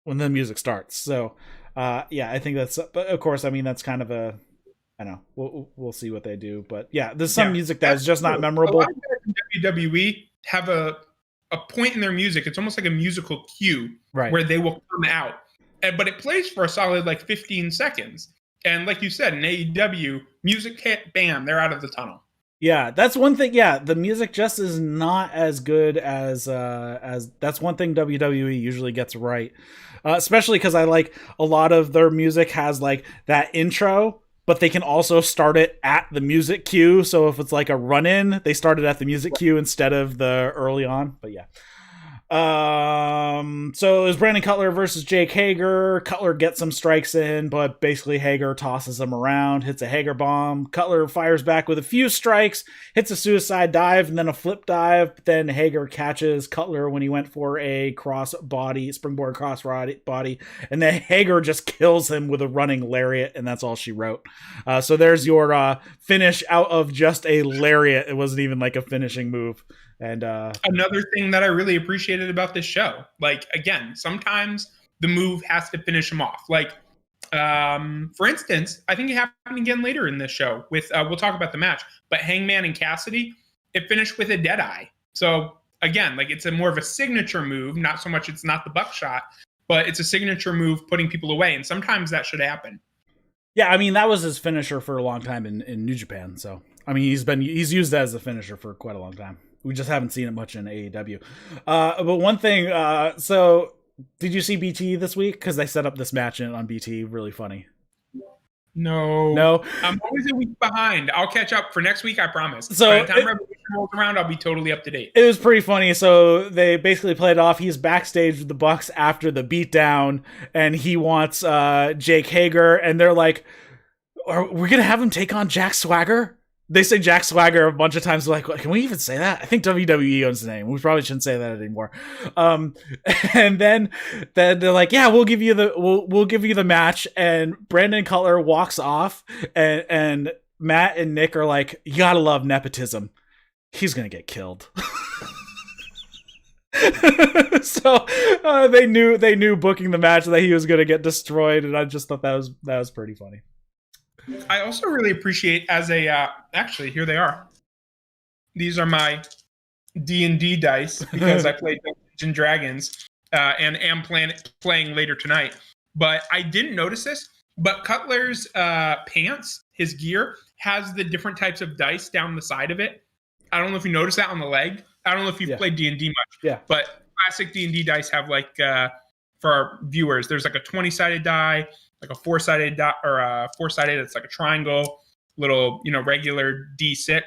[SPEAKER 2] when the music starts. So, yeah, I think that's, but of course, I mean, that's kind of a, I don't know. We'll see what they do, but yeah, there's some music that's just not memorable.
[SPEAKER 1] A lot of guys in WWE have a point in their music. It's almost like a musical cue,
[SPEAKER 2] right,
[SPEAKER 1] where they will come out, but it plays for a solid like 15 seconds. And like you said, in AEW, music hit, bam, they're out of the tunnel.
[SPEAKER 2] Yeah, that's one thing. Yeah, the music just is not as good as that's one thing WWE usually gets right, especially because I like a lot of their music has like that intro, but they can also start it at the music cue. So if it's like a run-in, they start it at the music cue instead of the early on. But yeah. So it was Brandon Cutler versus Jake Hager. Cutler gets some strikes in, but basically Hager tosses him around, hits a Hager bomb. Cutler fires back with a few strikes, hits a suicide dive and then a flip dive. But then Hager catches Cutler when he went for a springboard cross body, and then Hager just kills him with a running lariat, and that's all she wrote. So there's your finish out of just a lariat. It wasn't even like a finishing move. And
[SPEAKER 1] another thing that I really appreciated about this show, like, again, sometimes the move has to finish him off. Like, for instance, I think it happened again later in this show with, we'll talk about the match, but Hangman and Kassidy, it finished with a dead eye. So again, like, it's a more of a signature move, not so much, it's not the buckshot, but it's a signature move putting people away. And sometimes that should happen.
[SPEAKER 2] Yeah, I mean, that was his finisher for a long time in New Japan. So, I mean, he's used that as a finisher for quite a long time. We just haven't seen it much in AEW. But one thing, so did you see BT this week? Because they set up this match on BT. Really funny.
[SPEAKER 1] No. I'm always a week behind. I'll catch up for next week, I promise. So by the time Revolution rolls around, I'll be totally up to date.
[SPEAKER 2] It was pretty funny. So they basically played off. He's backstage with the Bucks after the beatdown, and he wants Jake Hager, and they're like, "Are we gonna have him take on Jack Swagger?" They say Jack Swagger a bunch of times. Like, can we even say that? I think WWE owns the name. We probably shouldn't say that anymore. And then they're like, yeah, we'll give you the match. And Brandon Cutler walks off, and Matt and Nick are like, you gotta love nepotism. He's gonna get killed. So they knew booking the match that he was gonna get destroyed, and I just thought that was pretty funny.
[SPEAKER 1] I also really appreciate actually, here they are. These are my D&D dice because I played Dungeons and Dragons and am playing later tonight. But I didn't notice this, but Cutler's pants, his gear, has the different types of dice down the side of it. I don't know if you noticed that on the leg. I don't know if you've played D&D much, but classic D&D dice have like, for our viewers, there's like a 20-sided die, like a four-sided it's like a triangle, little, regular D6,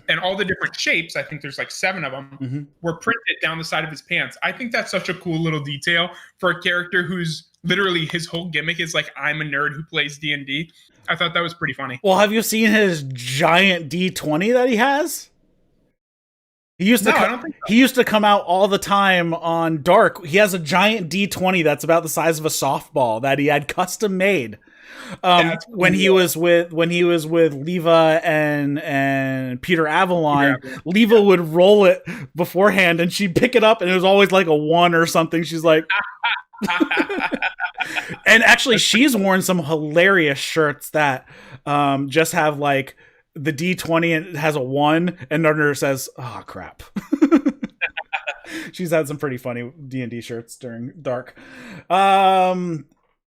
[SPEAKER 1] and all the different shapes, I think there's like 7 of them, were printed down the side of his pants. I think that's such a cool little detail for a character who's literally his whole gimmick is like, I'm a nerd who plays D&D. I thought that was pretty funny.
[SPEAKER 2] Well, have you seen his giant D20 that he has? I don't think so. He used to come out all the time on Dark. He has a giant D20 that's about the size of a softball that he had custom made. When he was with Leva and Peter Avalon, Leva would roll it beforehand and she'd pick it up and it was always like a 1 or something. She's like, and actually she's worn some hilarious shirts that just have like the D20 and it has a 1 and under it says, oh crap. She's had some pretty funny D&D shirts during Dark.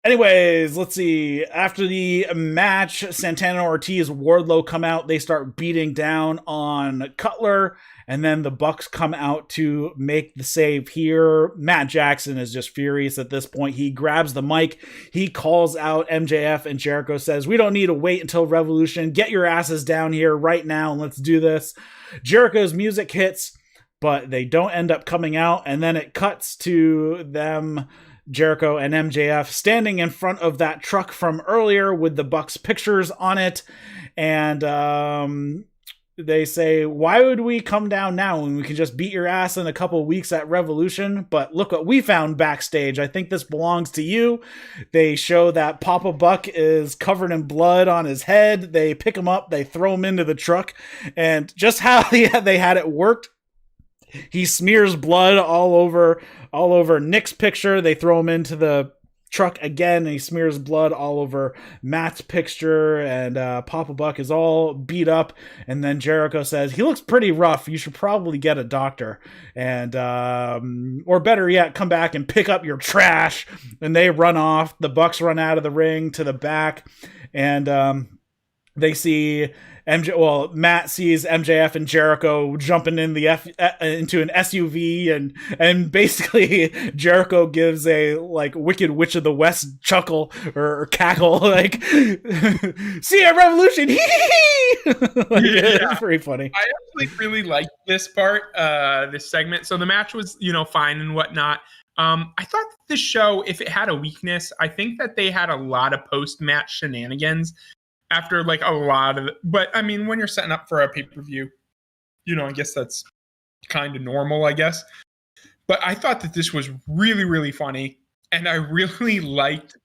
[SPEAKER 2] Anyways, let's see. After the match, Santana Ortiz, Wardlow come out. They start beating down on Cutler, and then the Bucks come out to make the save here. Matt Jackson is just furious at this point. He grabs the mic. He calls out MJF, and Jericho says, we don't need to wait until Revolution. Get your asses down here right now, and let's do this. Jericho's music hits, but they don't end up coming out, and then it cuts to them, Jericho and MJF, standing in front of that truck from earlier with the Bucks pictures on it. And they say, why would we come down now when we can just beat your ass in a couple weeks at Revolution? But look what we found backstage. I think this belongs to you. They show that Papa Buck is covered in blood on his head. They pick him up. They throw him into the truck. And just how they had it worked, he smears blood all over Nick's picture. They throw him into the truck again, and he smears blood all over Matt's picture, and Papa Buck is all beat up. And then Jericho says, he looks pretty rough. You should probably get a doctor. And or better yet, come back and pick up your trash. And they run off. The Bucks run out of the ring to the back, and they see Matt sees MJF and Jericho jumping in into an SUV, and basically Jericho gives a like Wicked Witch of the West chuckle or cackle, like, see ya, Revolution. It's pretty funny.
[SPEAKER 1] I actually really liked this part, this segment. So the match was, fine and whatnot. I thought that this show, if it had a weakness, I think that they had a lot of post-match shenanigans. After like a lot of, but I mean, when you're setting up for a pay-per-view, I guess that's kind of normal, I guess. But I thought that this was really, really funny. And I really liked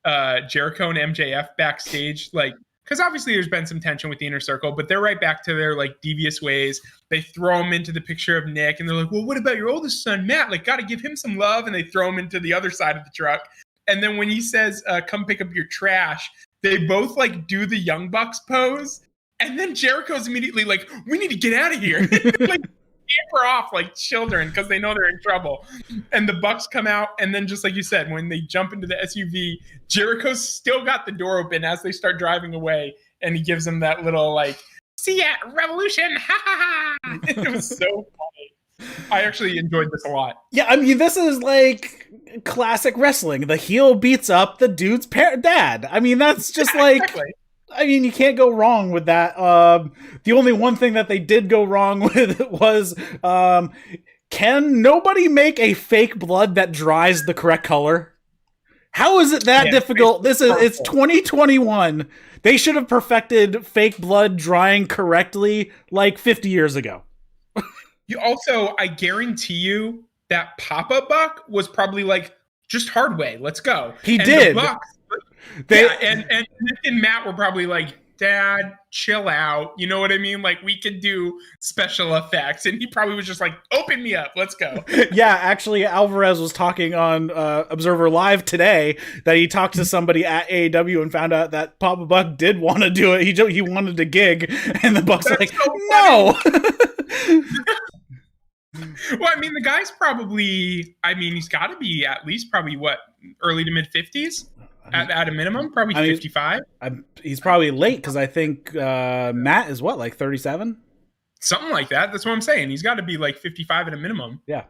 [SPEAKER 1] Jericho and MJF backstage, like, because obviously there's been some tension with the Inner Circle, but they're right back to their like devious ways. They throw him into the picture of Nick and they're like, well, what about your oldest son, Matt? Like, got to give him some love. And they throw him into the other side of the truck. And then when he says, come pick up your trash, they both like do the Young Bucks pose, and then Jericho's immediately like, we need to get out of here. Like scamper off like children because they know they're in trouble. And the Bucks come out, and then just like you said, when they jump into the SUV, Jericho's still got the door open as they start driving away, and he gives them that little like, see ya, Revolution, ha ha ha. It was so funny. I actually enjoyed this a lot.
[SPEAKER 2] Yeah, I mean, this is like classic wrestling. The heel beats up the dude's dad. I mean, that's just like, exactly. I mean, you can't go wrong with that. The only one thing that they did go wrong with was, can nobody make a fake blood that dries the correct color? How is it that difficult? It's 2021. They should have perfected fake blood drying correctly like 50 years ago.
[SPEAKER 1] I guarantee you that Papa Buck was probably like, just hard way, let's go.
[SPEAKER 2] He did.
[SPEAKER 1] The Bucks, and Matt were probably like, Dad, chill out. You know what I mean? Like, we could do special effects. And he probably was just like, open me up. Let's go.
[SPEAKER 2] Yeah, actually, Alvarez was talking on Observer Live today that he talked to somebody at AEW and found out that Papa Buck did want to do it. He wanted to gig. And the Buck's like, so no.
[SPEAKER 1] Well, I mean, the guy's probably, he's got to be at least probably early to mid 50s at a minimum, probably 55.
[SPEAKER 2] He's probably late because I think Matt is like 37?
[SPEAKER 1] Something like that. That's what I'm saying. He's got to be like 55 at a minimum.
[SPEAKER 2] Yeah.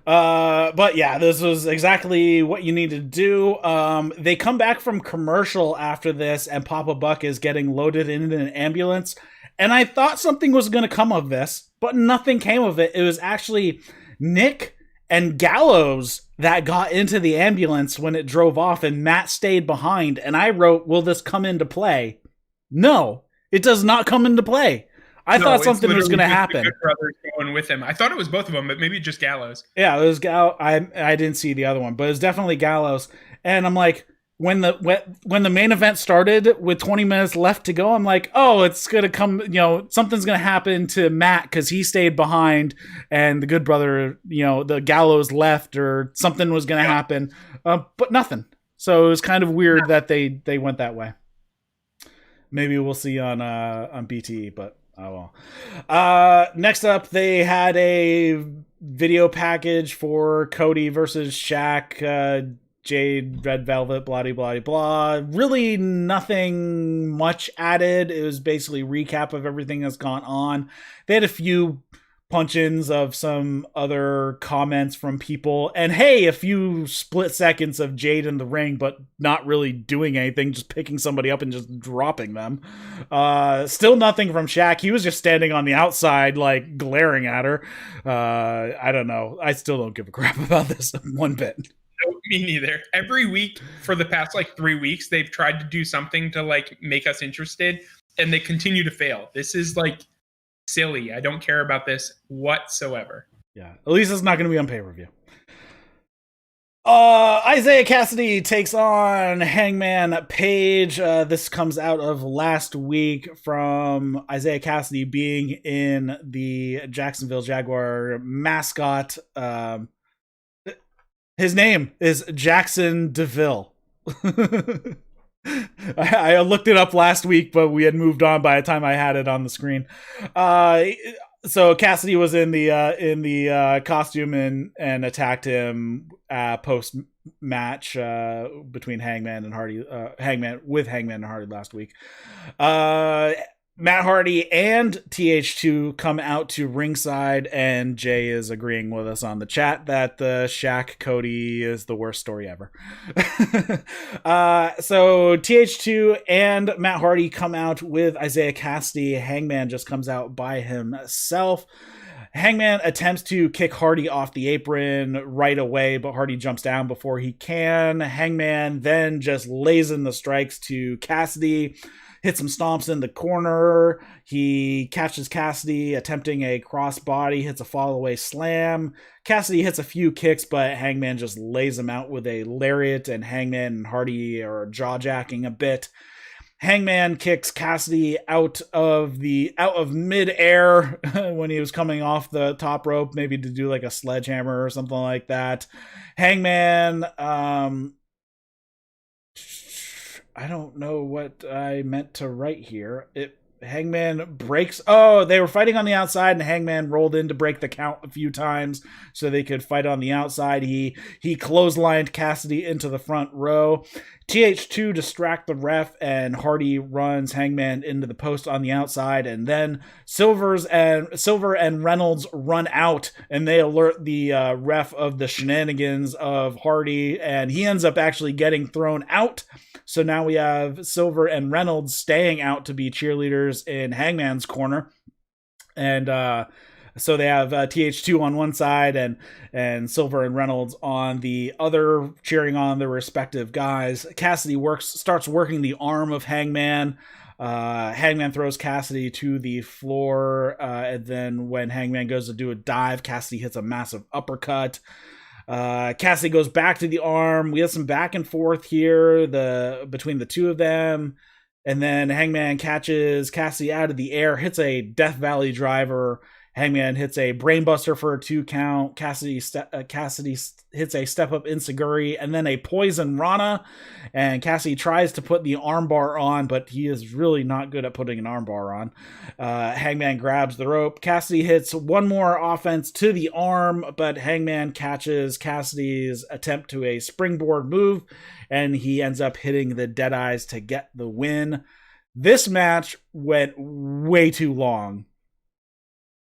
[SPEAKER 2] But yeah, this was exactly what you need to do. They come back from commercial after this, and Papa Buck is getting loaded into an ambulance. And I thought something was going to come of this, but nothing came of it. It was actually Nick and Gallows that got into the ambulance when it drove off, and Matt stayed behind. And I wrote, will this come into play? No, it does not come into play. I thought something was going to happen.
[SPEAKER 1] Good brothers going with him. I thought it was both of them, but maybe just Gallows.
[SPEAKER 2] Yeah, it was I didn't see the other one, but it was definitely Gallows. And I'm like, when the main event started with 20 minutes left to go, I'm like, oh, it's going to come, something's going to happen to Matt because he stayed behind and the Good Brother, the Gallows left, or something was going to happen, but nothing. So it was kind of weird that they went that way. Maybe we'll see on BTE, but oh well. Next up, they had a video package for Cody versus Shaq, Jade, Red Velvet, blah, blah, blah. Really nothing much added. It was basically recap of everything that's gone on. They had a few punch-ins of some other comments from people, and hey, a few split seconds of Jade in the ring, but not really doing anything, just picking somebody up and just dropping them. Still nothing from Shaq. He was just standing on the outside, like, glaring at her. I don't know. I still don't give a crap about this one bit.
[SPEAKER 1] No, me neither. Every week for the past 3 weeks, they've tried to do something to make us interested, and they continue to fail. This is silly. I don't care about this whatsoever.
[SPEAKER 2] Yeah, at least it's not going to be on pay-per-view. Isiah Kassidy takes on Hangman Page. This comes out of last week from Isiah Kassidy being in the Jacksonville Jaguar mascot. His name is Jackson DeVille. I looked it up last week, but we had moved on by the time I had it on the screen. So Kassidy was in the costume and attacked him post match between Hangman and Hardy. Hangman and Hardy last week. Matt Hardy and TH2 come out to ringside, and Jay is agreeing with us on the chat that the Shaq Cody is the worst story ever. So TH2 and Matt Hardy come out with Isiah Kassidy. Hangman just comes out by himself. Hangman attempts to kick Hardy off the apron right away, but Hardy jumps down before he can. Hangman then just lays in the strikes to Kassidy. Hits some stomps in the corner. He catches Kassidy attempting a crossbody, hits a fall-away slam. Kassidy hits a few kicks, but Hangman just lays him out with a lariat, and Hangman and Hardy are jaw-jacking a bit. Hangman kicks Kassidy out of mid-air when he was coming off the top rope, maybe to do a sledgehammer or something like that. Hangman, I don't know what I meant to write here. Hangman breaks. Oh, they were fighting on the outside, and Hangman rolled in to break the count a few times so they could fight on the outside. He clotheslined Kassidy into the front row. TH2 distract the ref, and Hardy runs Hangman into the post on the outside, and then Silver and Reynolds run out, and they alert the ref of the shenanigans of Hardy, and he ends up actually getting thrown out. So now we have Silver and Reynolds staying out to be cheerleaders in Hangman's corner. And so they have TH2 on one side and Silver and Reynolds on the other, cheering on their respective guys. Kassidy starts working the arm of Hangman. Hangman throws Kassidy to the floor. And then when Hangman goes to do a dive, Kassidy hits a massive uppercut. Kassidy goes back to the arm. We have some back and forth here between the two of them. And then Hangman catches Kassidy out of the air, hits a Death Valley driver. Hangman hits a brainbuster for a 2 count. Kassidy hits a step up enziguri and then a poison Rana. And Kassidy tries to put the armbar on, but he is really not good at putting an armbar on. Hangman grabs the rope. Kassidy hits one more offense to the arm, but Hangman catches Kassidy's attempt to a springboard move, and he ends up hitting the Deadeyes to get the win. This match went way too long.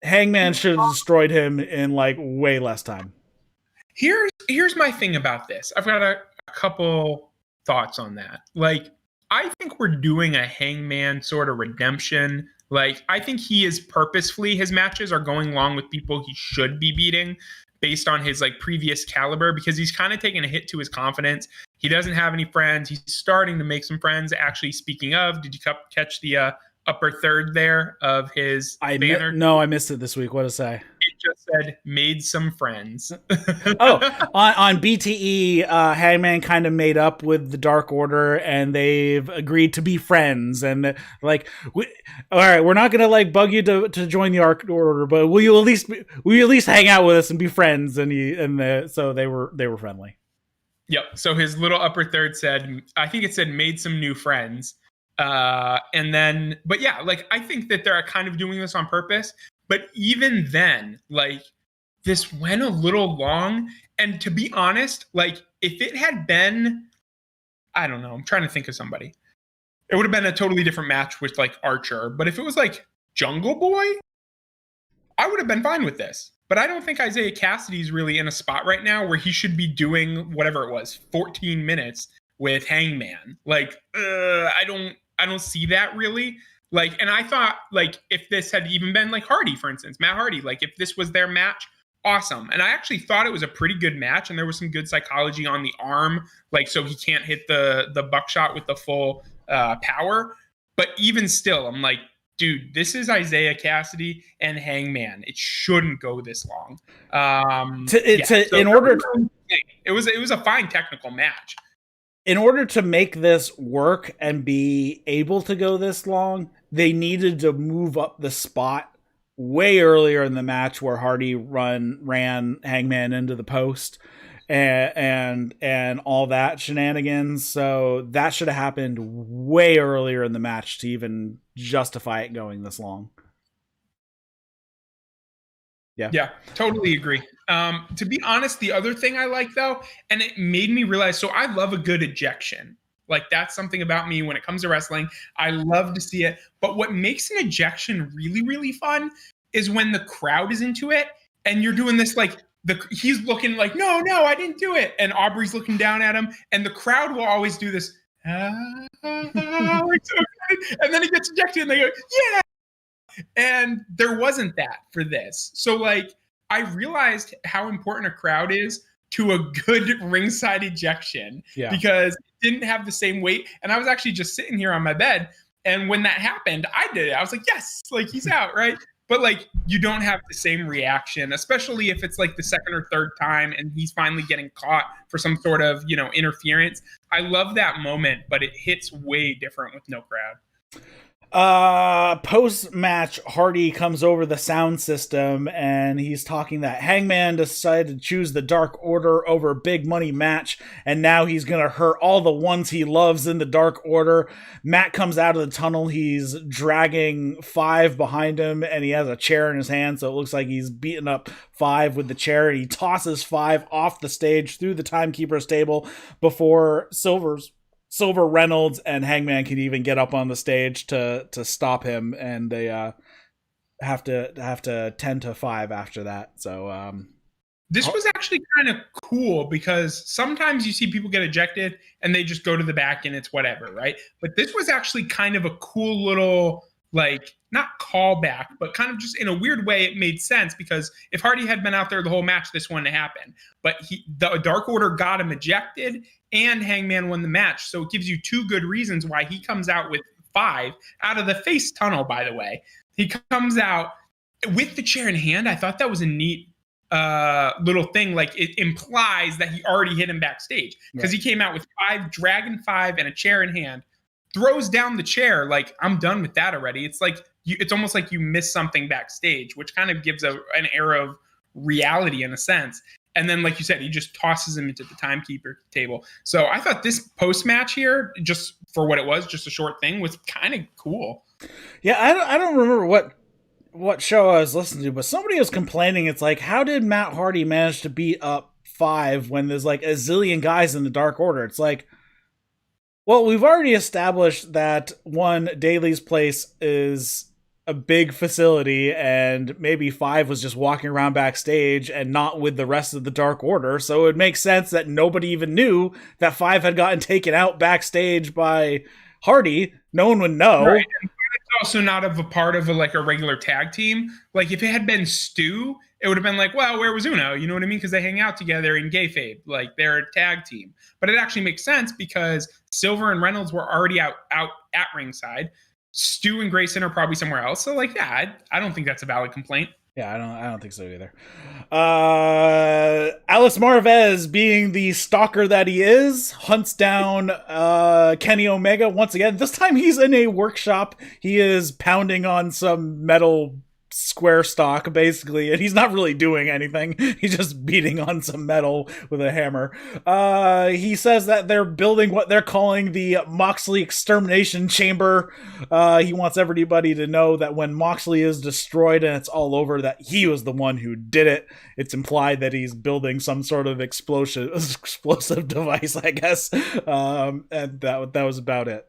[SPEAKER 2] Hangman should have destroyed him in way less time.
[SPEAKER 1] Here's my thing about this. I've got a couple thoughts on that. I think we're doing a Hangman sort of redemption. I think he is purposefully, his matches are going along with people he should be beating, based on his like previous caliber, because he's kind of taken a hit to his confidence. He doesn't have any friends. He's starting to make some friends. Actually, speaking of, did you catch the upper third there of his banner?
[SPEAKER 2] No, I missed it this week. What did it say?
[SPEAKER 1] It just said, made some friends.
[SPEAKER 2] On BTE, Hangman kind of made up with the Dark Order, and they've agreed to be friends. And like, all right, we're not gonna like bug you to join the Dark Order, but will you at least hang out with us and be friends? So they were friendly.
[SPEAKER 1] Yep. So his little upper third said, I think it said, made some new friends. And then, but yeah, like I think that they're kind of doing this on purpose. But even then, like, this went a little long. And to be honest, like, if it had been, I don't know, I'm trying to think of somebody. It would have been a totally different match with, like, Archer. But if it was, like, Jungle Boy, I would have been fine with this. But I don't think Isiah Kassidy's really in a spot right now where he should be doing whatever it was, 14 minutes with Hangman. Like, I don't see that really. Like, and I thought, like, if this had even been like Hardy, for instance, Matt Hardy, like if this was their match, awesome. And I actually thought it was a pretty good match, and there was some good psychology on the arm, like so he can't hit the buckshot with the full power. But even still, I'm like, dude, this is Isiah Kassidy and Hangman. It shouldn't go this long. It was a fine technical match.
[SPEAKER 2] In order to make this work and be able to go this long, they needed to move up the spot way earlier in the match where Hardy ran Hangman into the post and all that shenanigans. So that should have happened way earlier in the match to even justify it going this long.
[SPEAKER 1] Yeah, totally agree. To be honest, the other thing I like though, and it made me realize, so I love a good ejection. Like that's something about me when it comes to wrestling. I love to see it. But what makes an ejection really, really fun is when the crowd is into it and you're doing this like he's looking like, no, I didn't do it. And Aubrey's looking down at him, and the crowd will always do this. Like so excited. And then he gets ejected and they go, yeah. And there wasn't that for this. So like I realized how important a crowd is to a good ringside ejection because it didn't have the same weight. And I was actually just sitting here on my bed, and when that happened, I did it. I was like, yes, like he's out, right? But like you don't have the same reaction, especially if it's like the second or third time and he's finally getting caught for some sort of, interference. I love that moment, but it hits way different with no crowd.
[SPEAKER 2] Post-match, Hardy comes over the sound system and he's talking that Hangman decided to choose the Dark Order over big money match, and now he's gonna hurt all the ones he loves in the Dark Order. Matt comes out of the tunnel. He's dragging Five behind him, and he has a chair in his hand, so it looks like he's beating up Five with the chair, and he tosses Five off the stage through the timekeeper's table before Silver Reynolds and Hangman can even get up on the stage to stop him, and they have to 10-5 after that. So
[SPEAKER 1] this was actually kind of cool because sometimes you see people get ejected and they just go to the back and it's whatever, right? But this was actually kind of a cool little, like, not callback, but kind of just in a weird way it made sense, because if Hardy had been out there the whole match, this wouldn't have happened. But the Dark Order got him ejected and Hangman won the match. So it gives you two good reasons why he comes out with Five out of the face tunnel, by the way. He comes out with the chair in hand. I thought that was a neat little thing. Like it implies that he already hit him backstage, because he came out with Dragon 5 and a chair in hand, throws down the chair. Like, I'm done with that already. It's like it's almost like you missed something backstage, which kind of gives an air of reality in a sense. And then, like you said, he just tosses him into the timekeeper table. So I thought this post-match here, just for what it was, just a short thing, was kind of cool.
[SPEAKER 2] Yeah, I don't remember what show I was listening to, but somebody was complaining. It's like, how did Matt Hardy manage to beat up Five when there's like a zillion guys in the Dark Order? It's like, well, we've already established that Daly's place is a big facility, and maybe Five was just walking around backstage and not with the rest of the Dark Order. So it makes sense that nobody even knew that Five had gotten taken out backstage by Hardy. No one would know.
[SPEAKER 1] Right. And it's also not a part of a regular tag team. Like if it had been Stu it would have been like, well, where was Uno? You know what I mean? Because they hang out together in kayfabe, like they're a tag team. But it actually makes sense because Silver and Reynolds were already out at ringside. Stu and Grayson are probably somewhere else. So like, yeah, I don't think that's a valid complaint.
[SPEAKER 2] Yeah, I don't think so either. Alex Marvez, being the stalker that he is, hunts down Kenny Omega once again. This time he's in a workshop. He is pounding on some metal square stock, basically, and he's not really doing anything. He's just beating on some metal with a hammer. He says that they're building what they're calling the Moxley Extermination Chamber. He wants everybody to know that when Moxley is destroyed and it's all over, that he was the one who did it. It's implied that he's building some sort of explosive device, I guess. And that was about it.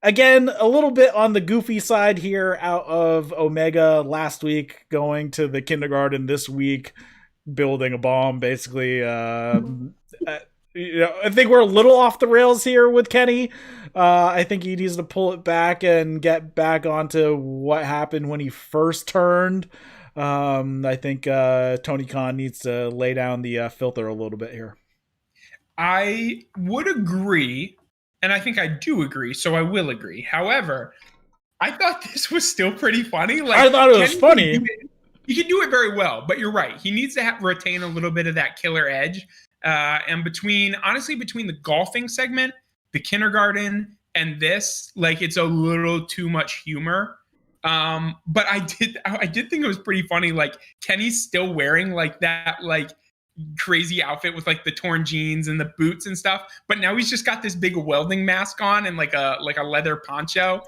[SPEAKER 2] Again, a little bit on the goofy side here out of Omega last week, going to the kindergarten this week, building a bomb, basically. I think we're a little off the rails here with Kenny. I think he needs to pull it back and get back onto what happened when he first turned. I think Tony Khan needs to lay down the filter a little bit here.
[SPEAKER 1] I would agree. And I think I do agree, so I will agree. However, I thought this was still pretty funny. Like,
[SPEAKER 2] I thought it was funny.
[SPEAKER 1] He can do it very well, but you're right. He needs to retain a little bit of that killer edge. And between the golfing segment, the kindergarten, and this, like, it's a little too much humor. But I did think it was pretty funny. Like, Kenny's still wearing like that, like, crazy outfit with like the torn jeans and the boots and stuff, but now he's just got this big welding mask on and like a leather poncho,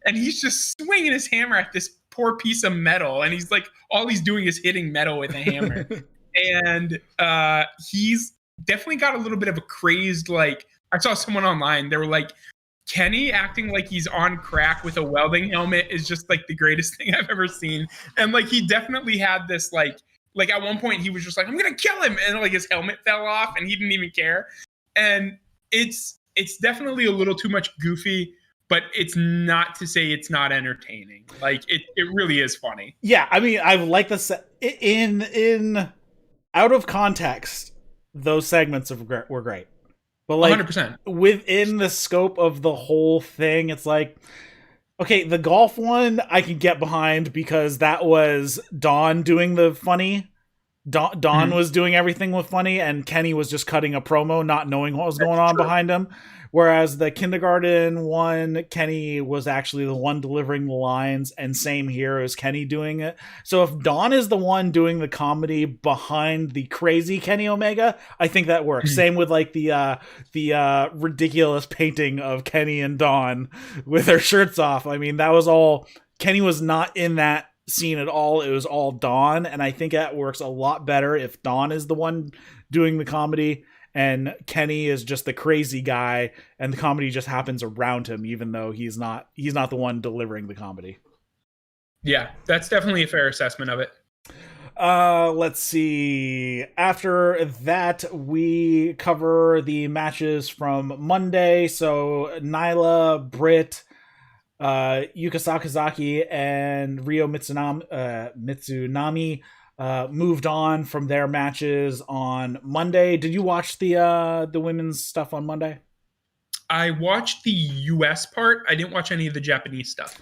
[SPEAKER 1] and he's just swinging his hammer at this poor piece of metal, and he's like, all he's doing is hitting metal with a hammer. And he's definitely got a little bit of a crazed, like, I saw someone online, they were like, Kenny acting like he's on crack with a welding helmet is just like the greatest thing I've ever seen. And like, he definitely had this like at one point he was just like, I'm gonna kill him, and like his helmet fell off and he didn't even care. And it's definitely a little too much goofy, but it's not to say it's not entertaining. Like it really is funny.
[SPEAKER 2] Yeah, I mean, I like the in out of context, those segments were great, but like
[SPEAKER 1] 100%.
[SPEAKER 2] Within the scope of the whole thing, it's like, okay, the golf one I can get behind because that was Dawn doing the funny. Dawn was doing everything with funny, and Kenny was just cutting a promo, not knowing what was going on behind him. Whereas the kindergarten one, Kenny was actually the one delivering the lines, and same here as Kenny doing it. So if Dawn is the one doing the comedy behind the crazy Kenny Omega, I think that works. Same with like the ridiculous painting of Kenny and Dawn with their shirts off. I mean, that was all, Kenny was not in that scene at all. It was all Dawn, and I think that works a lot better if Dawn is the one doing the comedy and Kenny is just the crazy guy and the comedy just happens around him, even though he's not the one delivering the comedy.
[SPEAKER 1] Yeah, that's definitely a fair assessment of it.
[SPEAKER 2] Let's see. After that, we cover the matches from Monday. So Nyla, Britt, Yuka Sakazaki, and Ryo Mitsunami moved on from their matches on Monday. Did you watch the women's stuff on Monday?
[SPEAKER 1] I watched the US part. I didn't watch any of the Japanese stuff.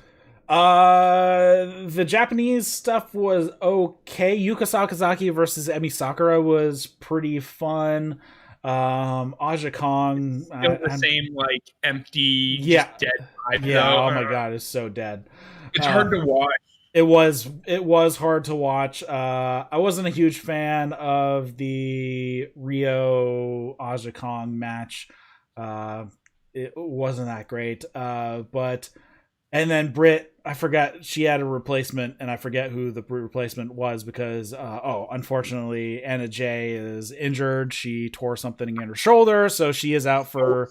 [SPEAKER 2] The Japanese stuff was okay. Yuka Sakazaki versus Emi Sakura was pretty fun. Aja Kong,
[SPEAKER 1] still the same, like, empty,
[SPEAKER 2] yeah,
[SPEAKER 1] just dead vibe.
[SPEAKER 2] Yeah,
[SPEAKER 1] though.
[SPEAKER 2] oh my god, it's so dead.
[SPEAKER 1] It's hard to watch.
[SPEAKER 2] It was hard to watch. I wasn't a huge fan of the Rio Aja Kong match. It wasn't that great. But and then Britt, I forgot she had a replacement, and I forget who the replacement was because unfortunately Anna Jay is injured. She tore something in her shoulder, so she is out for.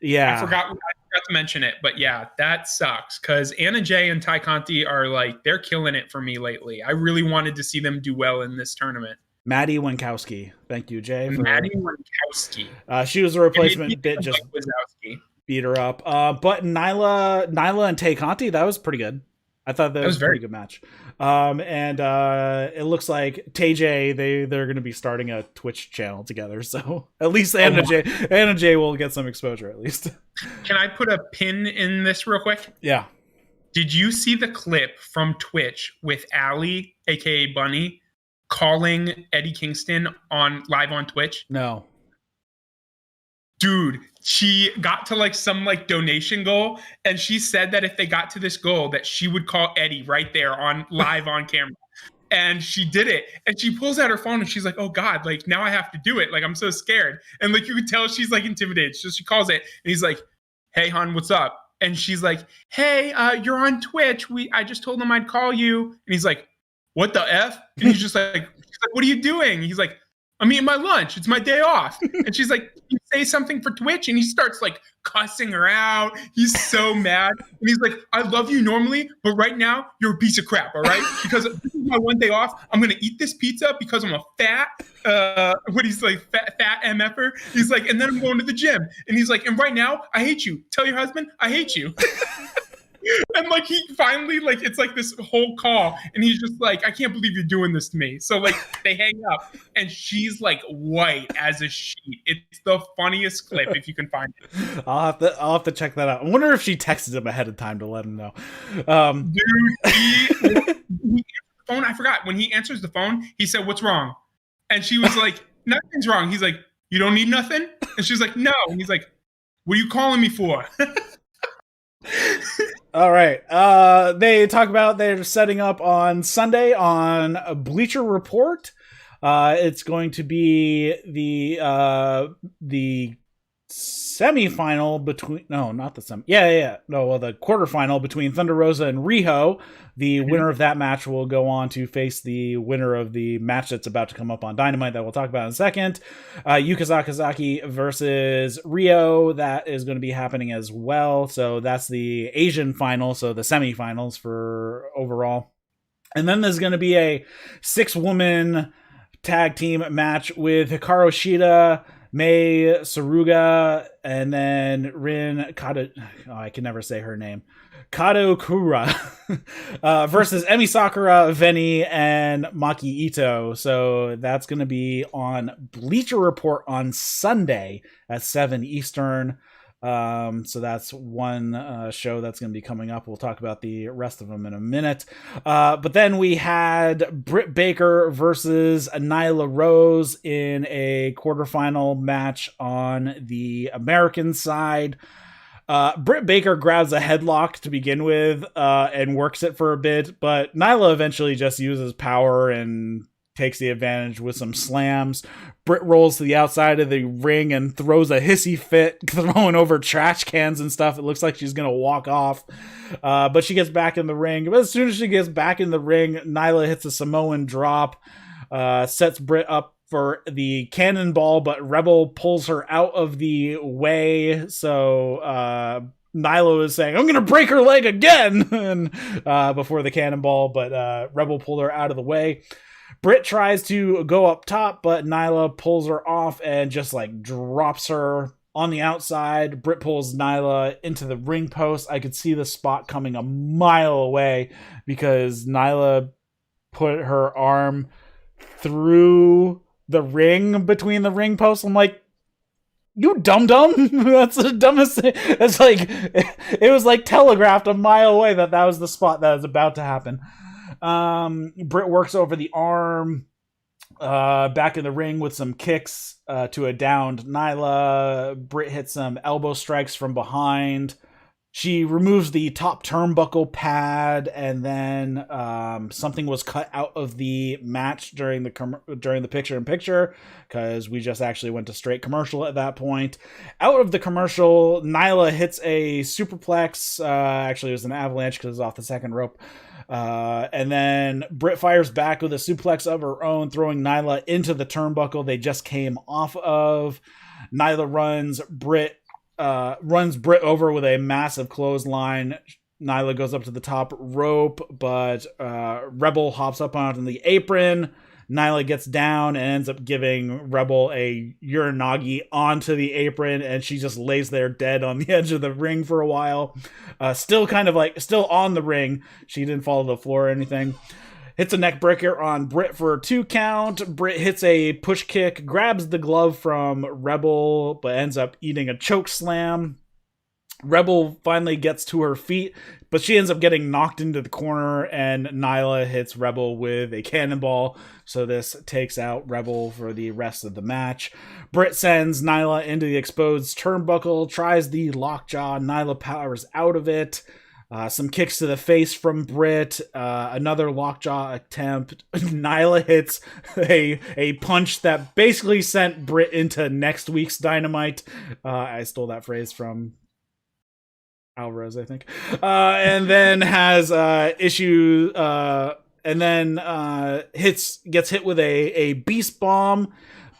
[SPEAKER 2] Yeah, I forgot
[SPEAKER 1] to mention it, but yeah, that sucks because Anna Jay and Ty Conti are like, they're killing it for me lately. I really wanted to see them do well in this tournament.
[SPEAKER 2] Maddie Wankowski, thank you, Jay.
[SPEAKER 1] Maddie Wankowski.
[SPEAKER 2] She was a replacement. Bit just beat her up. But Nyla and Tay Conti, that was pretty good. I thought that was a pretty good match. And it looks like TJ, they're going to be starting a Twitch channel together. So at least Anna Jay will get some exposure at least.
[SPEAKER 1] Can I put a pin in this real quick?
[SPEAKER 2] Yeah.
[SPEAKER 1] Did you see the clip from Twitch with Allie, aka Bunny, calling Eddie Kingston live on Twitch?
[SPEAKER 2] No.
[SPEAKER 1] Dude, she got to like some like donation goal, and she said that if they got to this goal, that she would call Eddie right there live on camera. And she did it. And she pulls out her phone and she's like, oh God, like now I have to do it. Like I'm so scared. And like you could tell she's like intimidated. So she calls it and he's like, hey hon, what's up? And she's like, hey, you're on Twitch. I just told them I'd call you. And he's like, what the F? And he's just like, what are you doing? He's like, I'm eating my lunch. It's my day off. And she's like, you say something for Twitch? And he starts like cussing her out. He's so mad. And he's like, I love you normally, but right now you're a piece of crap, all right? Because this is my one day off. I'm going to eat this pizza because I'm a fat, fat MFer. He's like, and then I'm going to the gym. And he's like, and right now I hate you. Tell your husband I hate you. And like he finally like it's like this whole call and he's just like, I can't believe you're doing this to me. So like they hang up and she's like white as a sheet. It's the funniest clip if you can find it.
[SPEAKER 2] I'll have to check that out. I wonder if she texted him ahead of time to let him know.
[SPEAKER 1] Dude, he answered the phone. I forgot when he answers the phone. He said, "What's wrong?" And she was like, "Nothing's wrong." He's like, "You don't need nothing?" And she's like, "No." And he's like, "What are you calling me for?"
[SPEAKER 2] All right. They talk about they're setting up on Sunday on Bleacher Report. It's going to be the semifinal between the quarterfinal between Thunder Rosa and Riho. The winner of that match will go on to face the winner of the match that's about to come up on Dynamite that we'll talk about in a second. Yuka Sakazaki versus Rio, that is going to be happening as well. So that's the Asian final, so the semifinals for overall. And then there's going to be a 6-woman tag team match with Hikaru Shida, Mei Saruga, and then Rin Kato. Oh, I can never say her name. Kato Kura versus Emi Sakura, Veni, and Maki Ito. So that's going to be on Bleacher Report on Sunday at 7 Eastern. So that's one show that's going to be coming up. We'll talk about the rest of them in a minute. But then we had Britt Baker versus Nyla Rose in a quarterfinal match on the American side. Britt Baker grabs a headlock to begin with and works it for a bit, but Nyla eventually just uses power and takes the advantage with some slams. Britt rolls to the outside of the ring and throws a hissy fit, throwing over trash cans and stuff. It looks like she's going to walk off, but she gets back in the ring. But as soon as she gets back in the ring, Nyla hits a Samoan drop, sets Britt up for the cannonball, but Rebel pulls her out of the way. So Nyla is saying, I'm going to break her leg again and, before the cannonball, but Rebel pulled her out of the way. Britt tries to go up top, but Nyla pulls her off and just like drops her on the outside. Britt pulls Nyla into the ring post. I could see the spot coming a mile away because Nyla put her arm through the ring between the ring posts. I'm like, you dum-dum? That's the dumbest thing. It's like, it was like telegraphed a mile away that was the spot that was about to happen. Britt works over the arm, back in the ring with some kicks, to a downed Nyla. Britt hits some elbow strikes from behind. She removes the top turnbuckle pad, and then something was cut out of the match during the picture-in-picture, because we just actually went to straight commercial at that point. Out of the commercial, Nyla hits a superplex. Actually, it was an avalanche because it was off the second rope. And then Britt fires back with a suplex of her own, throwing Nyla into the turnbuckle they just came off of. Nyla runs Britt over with a massive clothesline. Nyla goes up to the top rope, but Rebel hops up onto the apron, Nyla gets down and ends up giving Rebel a Uranagi onto the apron, and she just lays there dead on the edge of the ring for a while. Still on the ring. She didn't fall to the floor or anything. Hits a neck breaker on Britt for a 2 count. Britt hits a push kick, grabs the glove from Rebel, but ends up eating a choke slam. Rebel finally gets to her feet, but she ends up getting knocked into the corner, and Nyla hits Rebel with a cannonball. So this takes out Rebel for the rest of the match. Britt sends Nyla into the exposed turnbuckle, tries the lockjaw. Nyla powers out of it. Some kicks to the face from Britt. Another lockjaw attempt. Nyla hits a punch that basically sent Britt into next week's Dynamite. I stole that phrase from Alvarez, I think. And then has issue. And then gets hit with a beast bomb,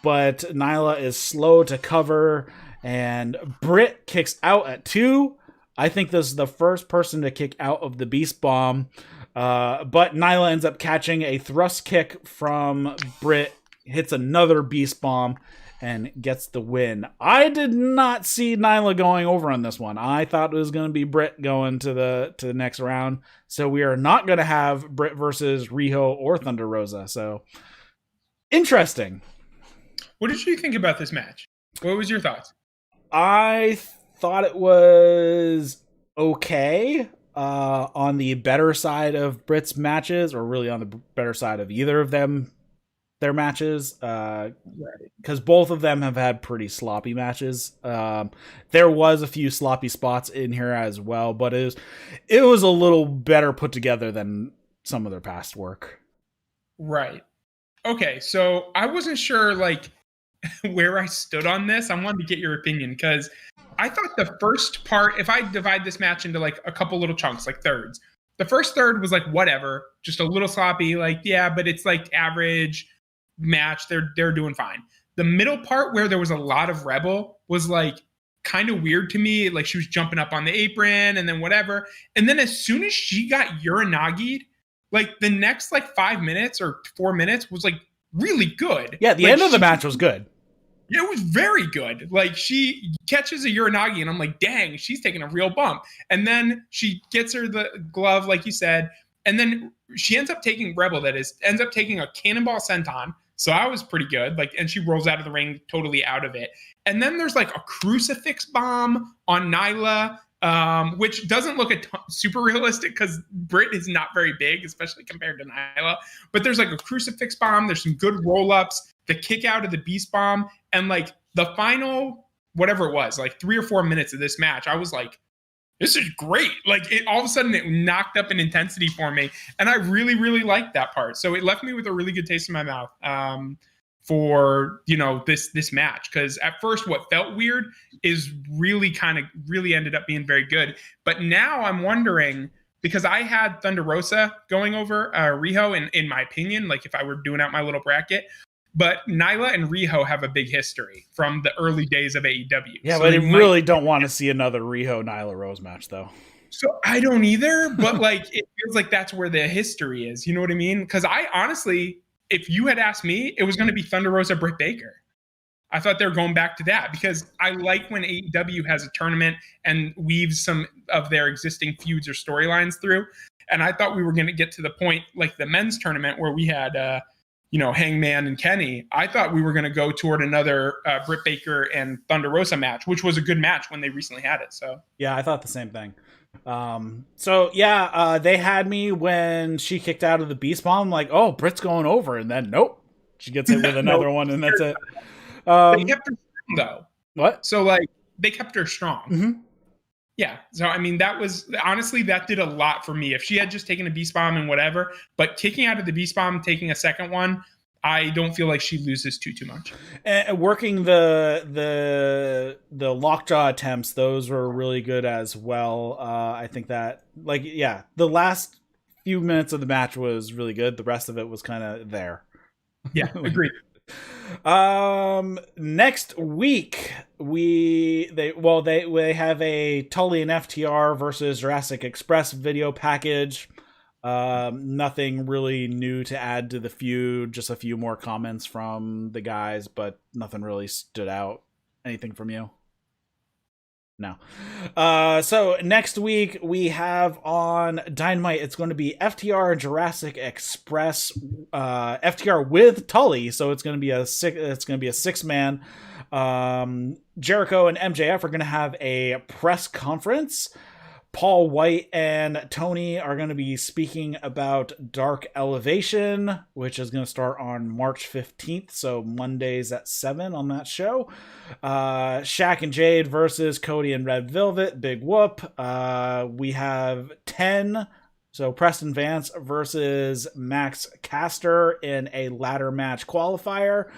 [SPEAKER 2] but Nyla is slow to cover, and Britt kicks out at 2. I think this is the first person to kick out of the beast bomb, but Nyla ends up catching a thrust kick from Britt, hits another beast bomb, and gets the win. I did not see Nyla going over on this one. I thought it was going to be Britt going to the next round. So we are not going to have Britt versus Riho or Thunder Rosa. So interesting.
[SPEAKER 1] What did you think about this match? What was your thoughts?
[SPEAKER 2] I thought it was okay. On the better side of Britt's matches, or really on the better side of either of them, their matches, because both of them have had pretty sloppy matches. There was a few sloppy spots in here as well, but it was a little better put together than some of their past work.
[SPEAKER 1] Right. Okay, so I wasn't sure where I stood on this. I wanted to get your opinion, because I thought the first part, if I divide this match into a couple little chunks, thirds, the first third was whatever, just a little sloppy, but it's average match. They're doing fine. The middle part, where there was a lot of Rebel, was kind of weird to me. She was jumping up on the apron and then whatever. And then as soon as she got Uranagi'd, the next 5 minutes or 4 minutes was really good.
[SPEAKER 2] Yeah, the end of the match was good.
[SPEAKER 1] Yeah, it was very good. She catches a Uranagi, and I'm dang, she's taking a real bump. And then she gets her the glove, like you said, and then she ends up taking a cannonball senton. So I was pretty good. And she rolls out of the ring totally out of it. And then there's a crucifix bomb on Nyla, which doesn't look super realistic because Britt is not very big, especially compared to Nyla. But there's a crucifix bomb. There's some good roll-ups, the kick out of the beast bomb, and the final, whatever it was, 3 or 4 minutes of this match, I was this is great. All of a sudden it knocked up in intensity for me. And I really, really liked that part. So it left me with a really good taste in my mouth for, this match. Because at first what felt weird is really ended up being very good. But now I'm wondering, because I had Thunder Rosa going over Riho, in my opinion, if I were doing out my little bracket. But Nyla and Riho have a big history from the early days of AEW.
[SPEAKER 2] Yeah, so but I really don't want to see another Riho-Nyla Rose match, though.
[SPEAKER 1] So I don't either, but it feels like that's where the history is. You know what I mean? Because I honestly, if you had asked me, it was going to be Thunder Rosa, Britt Baker. I thought they were going back to that, because I like when AEW has a tournament and weaves some of their existing feuds or storylines through. And I thought we were going to get to the point, the men's tournament, where we had Hangman and Kenny. I thought we were going to go toward another Britt Baker and Thunder Rosa match, which was a good match when they recently had it. So
[SPEAKER 2] yeah, I thought the same thing. They had me when she kicked out of the beast bomb. Oh, Britt's going over, and then nope, she gets hit with another one, and that's it.
[SPEAKER 1] They kept her strong, though.
[SPEAKER 2] What?
[SPEAKER 1] So they kept her strong.
[SPEAKER 2] Mm-hmm.
[SPEAKER 1] Yeah. So, that was, honestly, that did a lot for me. If she had just taken a beast bomb and whatever, but kicking out of the beast bomb, taking a second one, I don't feel like she loses too much.
[SPEAKER 2] And working the lockjaw attempts, those were really good as well. I think that, the last few minutes of the match was really good. The rest of it was kind of there.
[SPEAKER 1] Yeah, agreed.
[SPEAKER 2] Next week they have a Tully and FTR versus Jurassic Express video package. Nothing really new to add to the feud. Just a few more comments from the guys, but nothing really stood out. Anything from you? No. So next week we have on Dynamite, it's going to be FTR Jurassic Express, FTR with Tully. So it's going to be a 6-man. Jericho and MJF are going to have a press conference. Paul White and Tony are going to be speaking about Dark Elevation, which is going to start on March 15th. So Mondays at 7 on that show. Shaq and Jade versus Cody and Red Velvet. Big whoop. We have 10. So Preston Vance versus Max Caster in a ladder match qualifier.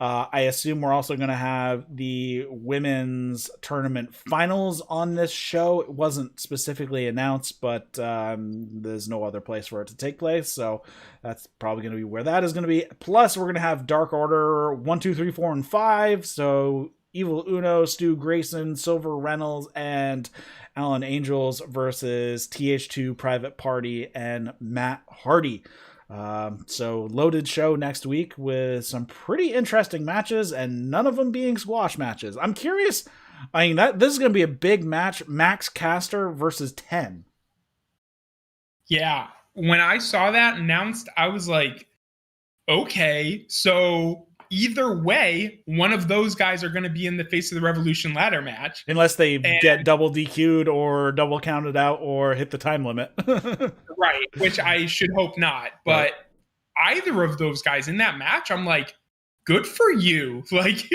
[SPEAKER 2] I assume we're also going to have the women's tournament finals on this show. It wasn't specifically announced, but there's no other place for it to take place. So that's probably going to be where that is going to be. Plus, we're going to have Dark Order 1, 2, 3, 4, and 5. So Evil Uno, Stu Grayson, Silver Reynolds, and Allin Angels versus TH2 Private Party and Matt Hardy. So loaded show next week with some pretty interesting matches and none of them being squash matches. I'm curious. I mean, this is going to be a big match. Max Caster versus 10.
[SPEAKER 1] Yeah. When I saw that announced, I was like, okay, so either way, one of those guys are going to be in the Face of the Revolution ladder match.
[SPEAKER 2] Unless they get double DQ'd or double counted out or hit the time limit.
[SPEAKER 1] Right, which I should hope not. But either of those guys in that match, I'm like, good for you. Like,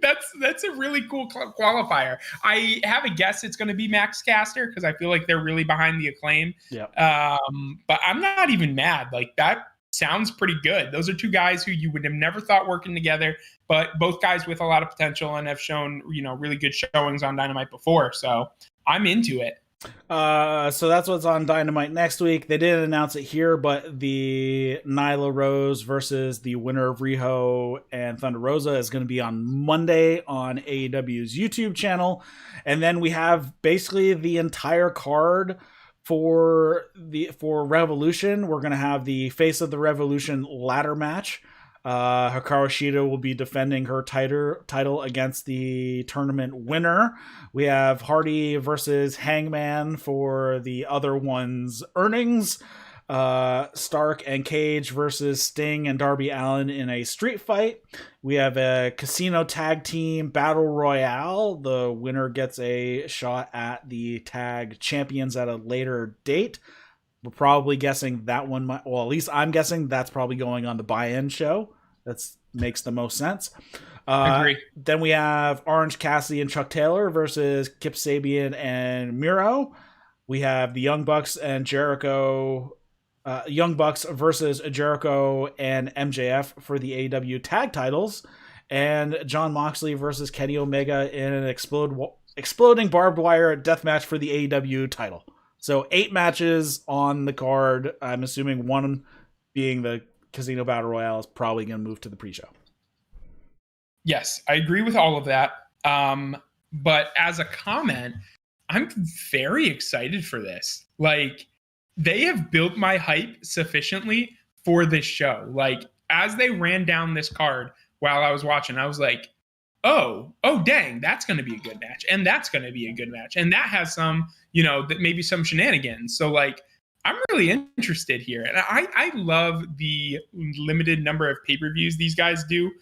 [SPEAKER 1] that's a really cool qualifier. I have a guess it's going to be Max Caster because I feel like they're really behind the Acclaim.
[SPEAKER 2] Yeah.
[SPEAKER 1] But I'm not even mad. Like, that sounds pretty good. Those are two guys who you would have never thought working together, but both guys with a lot of potential and have shown, really good showings on Dynamite before. So I'm into it.
[SPEAKER 2] So that's what's on Dynamite next week. They didn't announce it here, but the Nyla Rose versus the winner of Riho and Thunder Rosa is going to be on Monday on AEW's YouTube channel. And then we have basically the entire card for Revolution. We're going to have the Face of the Revolution ladder match. Hikaru Shida will be defending her title against the tournament winner. We have Hardy versus Hangman for the other one's earnings. Stark and Cage versus Sting and Darby Allin in a street fight. We have a casino tag team battle royale. The winner gets a shot at the tag champions at a later date. We're probably guessing that one might, well, at least I'm guessing that's probably going on the buy-in show. That makes the most sense.
[SPEAKER 1] Agree.
[SPEAKER 2] Then we have Orange Cassidy and Chuck Taylor versus Kip Sabian and Miro. We have the Young Bucks and Jericho. Young Bucks versus Jericho and MJF for the AEW tag titles, and Jon Moxley versus Kenny Omega in an exploding barbed wire death match for the AEW title. So 8 matches on the card. I'm assuming one being the Casino Battle Royale is probably going to move to the pre-show.
[SPEAKER 1] Yes, I agree with all of that. But as a comment, I'm very excited for this. Like, they have built my hype sufficiently for this show. Like, as they ran down this card while I was watching, I was like, oh, dang, that's going to be a good match. And that's going to be a good match. And that has some, maybe some shenanigans. So, like, I'm really interested here. And I love the limited number of pay-per-views these guys do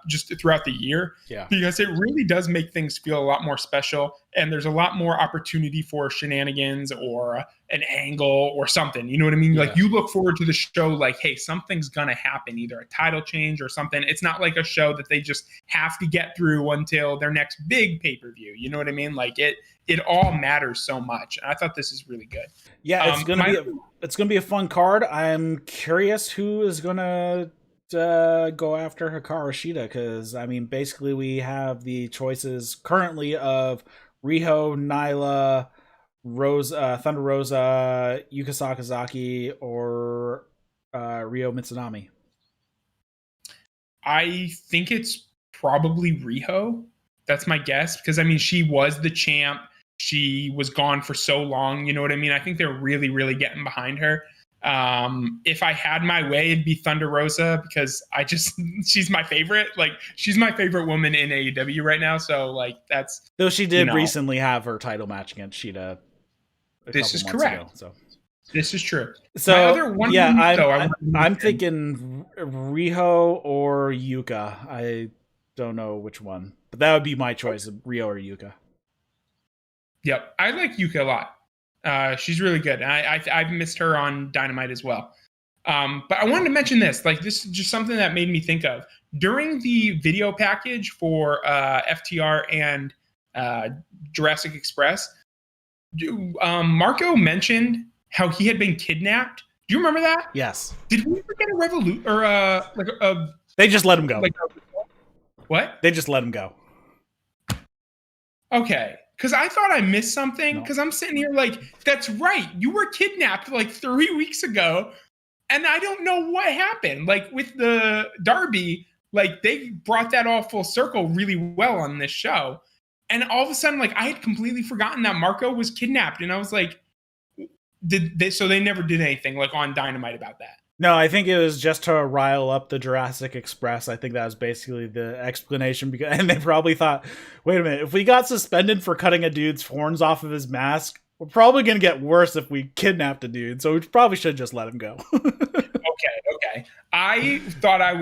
[SPEAKER 1] just throughout the year, because it really does make things feel a lot more special, and there's a lot more opportunity for shenanigans or an angle or something, you know what I mean? Like, you look forward to the show like, hey, something's gonna happen, either a title change or something. It's not like a show that they just have to get through until their next big pay-per-view, you know what I mean? Like, it all matters so much, and I thought this is really good.
[SPEAKER 2] It's gonna be a fun card. I'm curious who is gonna go after Hikaru Shida, because I mean, basically we have the choices currently of Riho, Nyla, Thunder Rosa, Yuka Sakazaki, or Ryo Mitsunami.
[SPEAKER 1] I think it's probably Riho. That's my guess, because I mean, she was the champ. she was gone for so long. You know what I mean? I think they're really, really getting behind her. If I had my way, it'd be Thunder Rosa because she's my favorite. Like, she's my favorite woman in AEW right now. So, like, that's.
[SPEAKER 2] Though she did recently have her title match against Sheeta.
[SPEAKER 1] This is correct.
[SPEAKER 2] Ago, so.
[SPEAKER 1] This is true.
[SPEAKER 2] So, I'm thinking Riho or Yuka. I don't know which one, but that would be my choice, Riho or Yuka.
[SPEAKER 1] Yep. I like Yuka a lot. She's really good. I've missed her on Dynamite as well. But I wanted to mention this. Like, this is just something that made me think of. During the video package for FTR and Jurassic Express, Marco mentioned how he had been kidnapped. Do you remember that?
[SPEAKER 2] Yes.
[SPEAKER 1] Did we ever get a revolution or
[SPEAKER 2] They just let him go.
[SPEAKER 1] What?
[SPEAKER 2] They just let him go.
[SPEAKER 1] Okay. Because I thought I missed something. Because I'm sitting here like, that's right. You were kidnapped like 3 weeks ago. And I don't know what happened. Like with the Darby, like they brought that all full circle really well on this show. And all of a sudden, like I had completely forgotten that Marco was kidnapped. And I was like, so they never did anything like on Dynamite about that?
[SPEAKER 2] No, I think it was just to rile up the Jurassic Express. I think that was basically the explanation. And they probably thought, wait a minute, if we got suspended for cutting a dude's horns off of his mask, we're probably going to get worse if we kidnapped a dude. So we probably should just let him go.
[SPEAKER 1] Okay. I thought I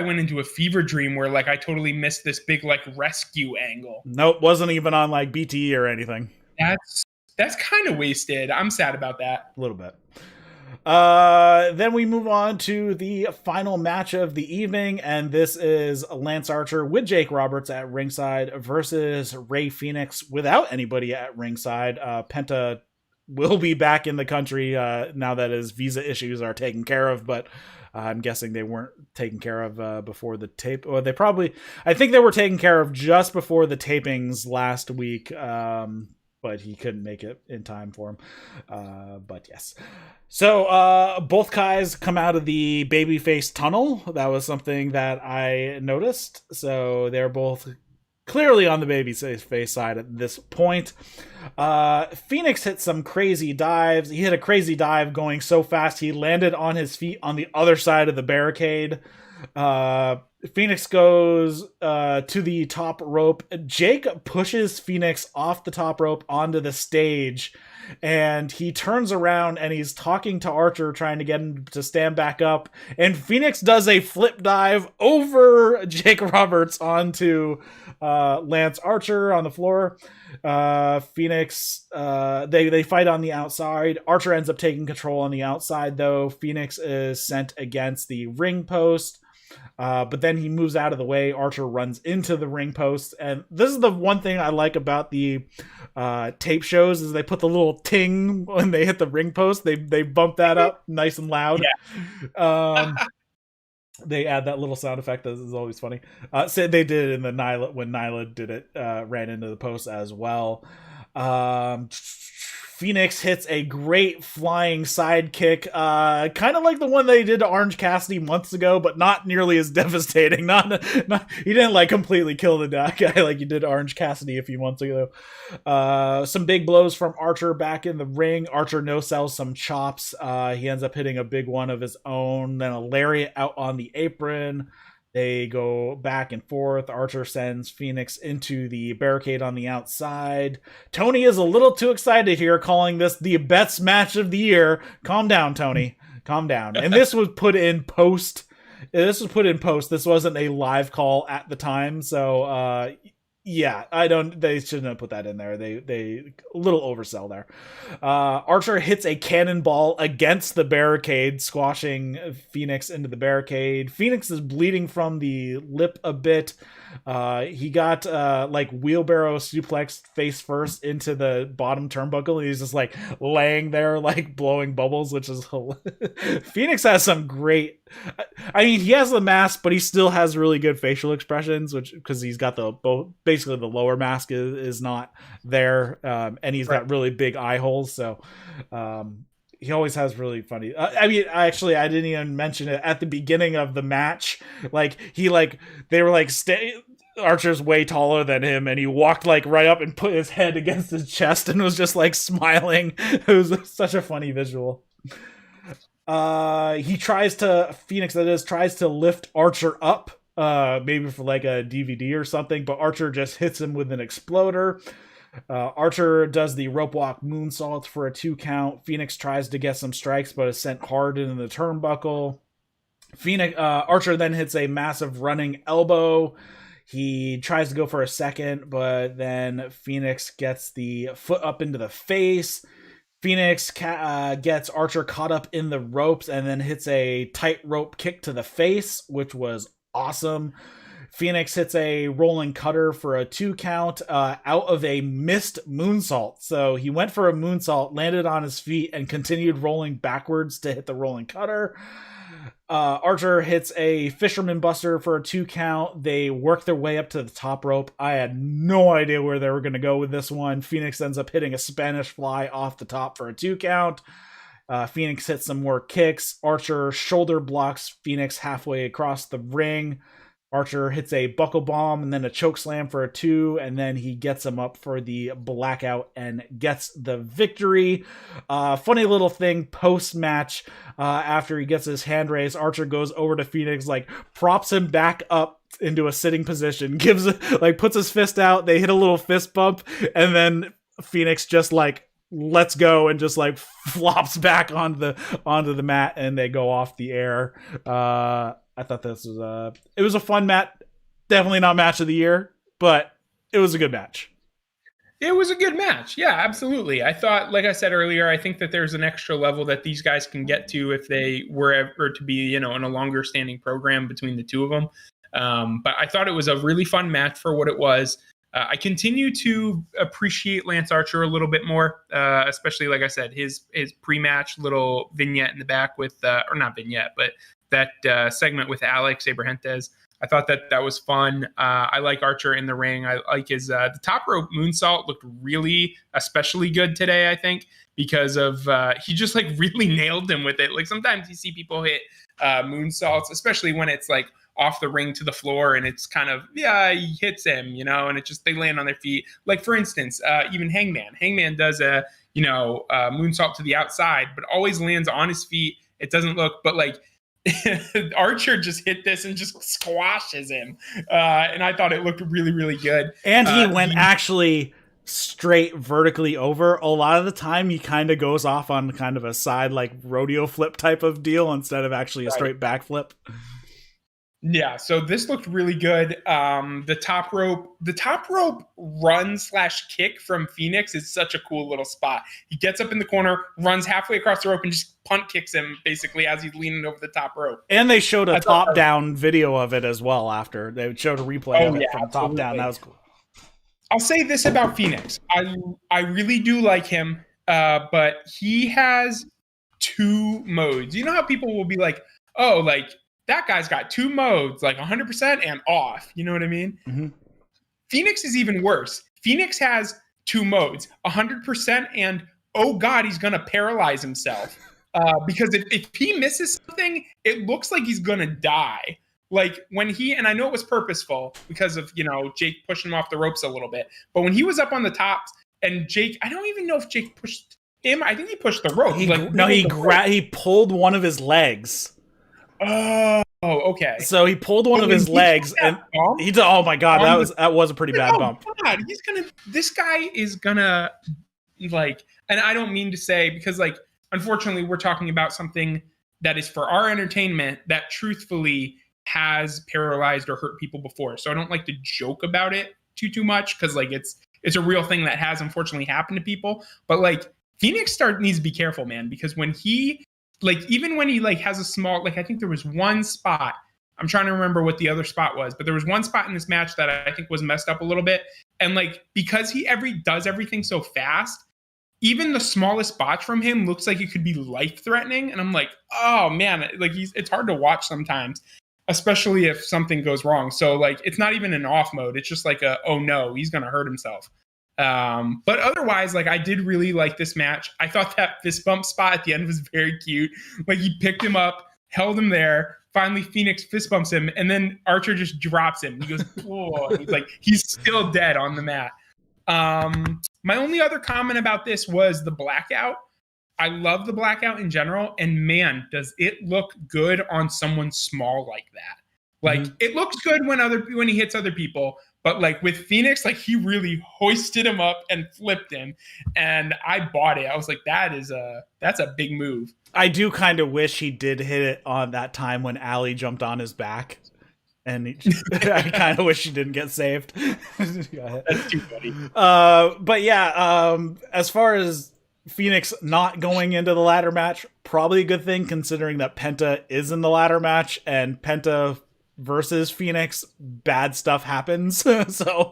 [SPEAKER 1] went into a fever dream where like I totally missed this big like rescue angle.
[SPEAKER 2] Nope, wasn't even on like BTE or anything.
[SPEAKER 1] That's kind of wasted. I'm sad about that.
[SPEAKER 2] A little bit. Then we move on to the final match of the evening, and this is Lance Archer with Jake Roberts at ringside versus Rey Fenix without anybody at ringside. Penta will be back in the country now that his visa issues are taken care of, but I'm guessing they weren't taken care of before the tape. Or I think they were taken care of just before the tapings last week. But he couldn't make it in time for him. But yes. So both guys come out of the babyface tunnel. That was something that I noticed. So they're both clearly on the babyface side at this point. Fenix hit some crazy dives. He hit a crazy dive going so fast he landed on his feet on the other side of the barricade. Fenix goes to the top rope. Jake pushes Fenix off the top rope onto the stage, and he turns around and he's talking to Archer, trying to get him to stand back up. And Fenix does a flip dive over Jake Roberts onto Lance Archer on the floor. Fenix, they fight on the outside. Archer ends up taking control on the outside, though. Fenix is sent against the ring post. But then he moves out of the way. Archer runs into the ring post. And this is the one thing I like about the tape shows is they put the little ting when they hit the ring post. They bump that up nice and loud. Yeah. They add that little sound effect. That is always funny. So they did it in the Nyla when Nyla did it, ran into the post as well. Fenix hits a great flying sidekick, kind of like the one they did to Orange Cassidy months ago, but not nearly as devastating. Not he didn't like completely kill the guy like you did Orange Cassidy a few months ago. Some big blows from Archer back in the ring. Archer no-sells some chops. He ends up hitting a big one of his own, then a lariat out on the apron. They go back and forth. Archer sends Fenix into the barricade on the outside. Tony is a little too excited here, calling this the best match of the year. Calm down, Tony. Calm down. And this was put in post. This wasn't a live call at the time. So, yeah, they shouldn't have put that in there. They a little oversell there. Archer hits a cannonball against the barricade, squashing Fenix into the barricade. Fenix is bleeding from the lip a bit. He got like wheelbarrow suplex face first into the bottom turnbuckle. And he's just like laying there, like blowing bubbles, which is Fenix has some great. I mean, he has the mask, but he still has really good facial expressions, which because he's got basically the lower mask is not there, and he's got really big eye holes. So he always has really funny. I mean, actually, I didn't even mention it at the beginning of the match. Like they were like Archer's way taller than him, and he walked like right up and put his head against his chest and was just like smiling. It was such a funny visual. Fenix tries to lift Archer up, maybe for like a DVD or something, but Archer just hits him with an exploder. Archer does the rope walk moonsault for a 2 count. Fenix tries to get some strikes, but is sent hard into the turnbuckle. Archer then hits a massive running elbow. He tries to go for a second, but then Fenix gets the foot up into the face. Fenix gets Archer caught up in the ropes and then hits a tightrope kick to the face, which was awesome. Fenix hits a rolling cutter for a 2 count out of a missed moonsault. So he went for a moonsault, landed on his feet, and continued rolling backwards to hit the rolling cutter. Archer hits a fisherman buster for a 2 count. They work their way up to the top rope. I had no idea where they were going to go with this one. Fenix ends up hitting a Spanish fly off the top for a 2 count. Fenix hits some more kicks. Archer shoulder blocks Fenix halfway across the ring. Archer hits a buckle bomb and then a choke slam for a 2, and then he gets him up for the blackout and gets the victory. Funny little thing post-match, after he gets his hand raised, Archer goes over to Fenix, like props him back up into a sitting position, puts his fist out, they hit a little fist bump, and then Fenix just like lets go and just like flops back onto the mat, and they go off the air. I thought this was it was a fun match. Definitely not match of the year, but it was a good match.
[SPEAKER 1] It was a good match. Yeah, absolutely. I thought, like I said earlier, I think that there's an extra level that these guys can get to if they were ever to be, in a longer standing program between the two of them. But I thought it was a really fun match for what it was. I continue to appreciate Lance Archer a little bit more, especially, like I said, his pre-match little vignette in the back with, or not vignette, but that segment with Alex Abrahantes. I thought that was fun. I like Archer in the ring. I like his the top rope moonsault looked really especially good today, I think, because of he just like really nailed him with it. Like sometimes you see people hit moonsaults, especially when it's like off the ring to the floor and it's kind of, he hits him, and it just, they land on their feet. Like for instance, even Hangman does a, moonsault to the outside, but always lands on his feet. It doesn't look, but like, Archer just hit this and just squashes him. And I thought it looked really, really good.
[SPEAKER 2] And he went actually straight vertically over. A lot of the time he kind of goes off on kind of a side like rodeo flip type of deal instead of actually a straight backflip.
[SPEAKER 1] Yeah, so this looked really good. The top rope run/kick from Fenix is such a cool little spot. He gets up in the corner, runs halfway across the rope, and just punt kicks him basically as he's leaning over the top rope. And
[SPEAKER 2] they showed a top-down video of it as well after. They showed a replay of it from top down. That was cool.
[SPEAKER 1] I'll say this about Fenix. I really do like him, but he has 2 modes. You know how people will be like, oh, like, that guy's got 2 modes, like 100% and off. You know what I mean?
[SPEAKER 2] Mm-hmm.
[SPEAKER 1] Phoenix is even worse. Phoenix has 2 modes, 100% and, oh God, he's going to paralyze himself. Because if he misses something, it looks like he's going to die. Like when and I know it was purposeful because of, Jake pushing him off the ropes a little bit. But when he was up on the tops and Jake, I don't even know if Jake pushed him. I think he pushed the rope.
[SPEAKER 2] He pulled one of his legs.
[SPEAKER 1] Oh, okay.
[SPEAKER 2] So he pulled one of his legs and he did. Oh my God, that was a pretty bad bump.
[SPEAKER 1] God, this guy is gonna like, and I don't mean to say because like, unfortunately we're talking about something that is for our entertainment that truthfully has paralyzed or hurt people before. So I don't like to joke about it too much because like it's a real thing that has unfortunately happened to people. But like Phoenix needs to be careful, man, because when he like, even when he like has a small, like I think there was one spot, I'm trying to remember what the other spot was, but there was one spot in this match that I think was messed up a little bit. And like, because he does everything so fast, even the smallest botch from him looks like it could be life threatening. And I'm like, oh man, like it's hard to watch sometimes, especially if something goes wrong. So like, it's not even an off mode. It's just like oh no, he's going to hurt himself. But otherwise, like I did really like this match. I thought that fist bump spot at the end was very cute. Like he picked him up, held him there. Finally, Fenix fist bumps him, and then Archer just drops him. He goes, "Oh!" He's like, he's still dead on the mat. My only other comment about this was the blackout. I love the blackout in general, and man, does it look good on someone small like that. Like it looks good when he hits other people, but like with Fenix, like he really hoisted him up and flipped him, and I bought it. I was like, that's a big move.
[SPEAKER 2] I do kind of wish he did hit it on that time when Allie jumped on his back. And I kind of wish she didn't get saved.
[SPEAKER 1] That's too funny.
[SPEAKER 2] But yeah, as far as Fenix not going into the ladder match, probably a good thing considering that Penta is in the ladder match, and Penta versus Fenix, bad stuff happens. So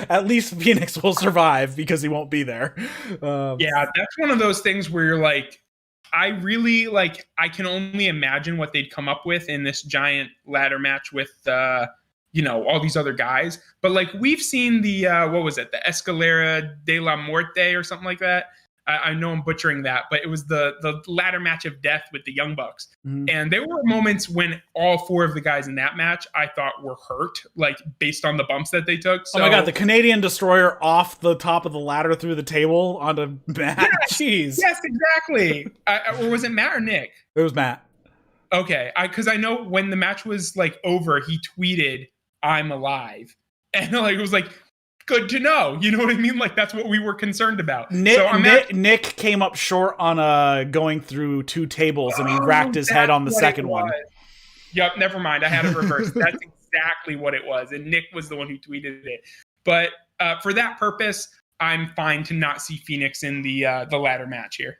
[SPEAKER 2] at least Fenix will survive because he won't be there.
[SPEAKER 1] Yeah, that's one of those things where you're like, I can only imagine what they'd come up with in this giant ladder match with, all these other guys. But like we've seen the, the Escalera de la Muerte or something like that. I know I'm butchering that, but it was the ladder match of death with the Young Bucks. Mm-hmm. And there were moments when all four of the guys in that match I thought were hurt, like based on the bumps that they took. So,
[SPEAKER 2] oh my God, the Canadian Destroyer off the top of the ladder through the table onto Matt.
[SPEAKER 1] Yes,
[SPEAKER 2] jeez.
[SPEAKER 1] Yes, exactly. Or was it Matt or Nick?
[SPEAKER 2] It was Matt.
[SPEAKER 1] Okay, because I know when the match was like over, he tweeted, "I'm alive," and like it was like, good to know. You know what I mean? Like that's what we were concerned about.
[SPEAKER 2] Nick came up short on going through two tables, and he racked his head on the second one.
[SPEAKER 1] Yep, never mind. I had it reversed. That's exactly what it was, and Nick was the one who tweeted it. But for that purpose, I'm fine to not see Fenix in the ladder match here.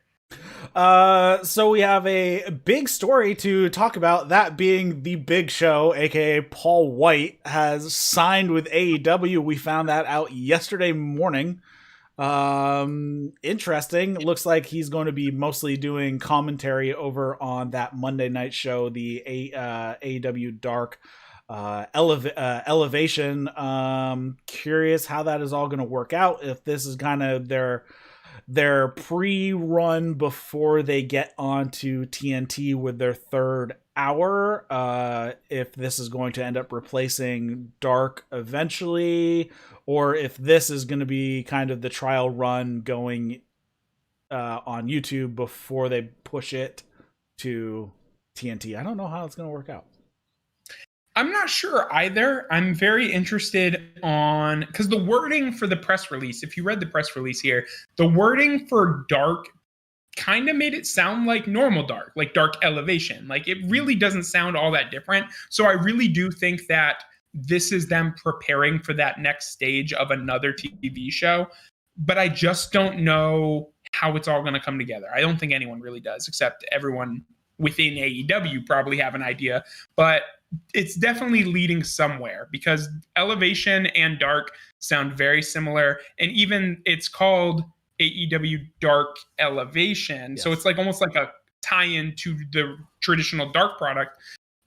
[SPEAKER 2] So we have a big story to talk about, that being the Big Show, aka Paul White, has signed with AEW. We found that out yesterday morning. Interesting. Looks like he's going to be mostly doing commentary over on that Monday night show, the AEW Dark Elevation. Curious how that is all going to work out, if this is kind of their pre-run before they get onto TNT with their third hour, if this is going to end up replacing Dark eventually, or if this is going to be kind of the trial run going on YouTube before they push it to TNT. I don't know how it's going to work out.
[SPEAKER 1] I'm not sure either. I'm very interested because the wording for the press release, if you read the press release here, the wording for Dark kind of made it sound like normal Dark, like Dark Elevation. Like it really doesn't sound all that different. So I really do think that this is them preparing for that next stage of another TV show. But I just don't know how it's all going to come together. I don't think anyone really does, except everyone within AEW probably have an idea. But it's definitely leading somewhere, because Elevation and Dark sound very similar. And even it's called AEW Dark Elevation. Yes. So it's like almost like a tie-in to the traditional Dark product.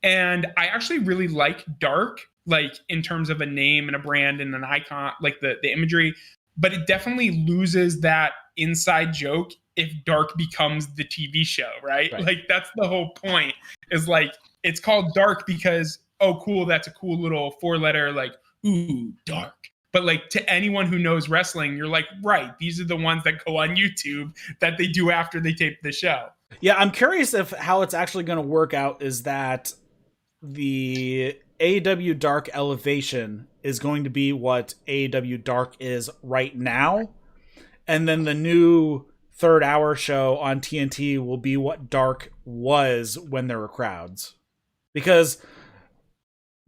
[SPEAKER 1] And I actually really like Dark, like in terms of a name and a brand and an icon, like the imagery. But it definitely loses that inside joke if Dark becomes the TV show, right? Like that's the whole point, is like, it's called Dark because, oh, cool, that's a cool little 4-letter, like, ooh, Dark. But like to anyone who knows wrestling, you're like, right, these are the ones that go on YouTube that they do after they tape the show.
[SPEAKER 2] Yeah, I'm curious if how it's actually going to work out is that the AEW Dark Elevation is going to be what AEW Dark is right now. And then the new third hour show on TNT will be what Dark was when there were crowds. Because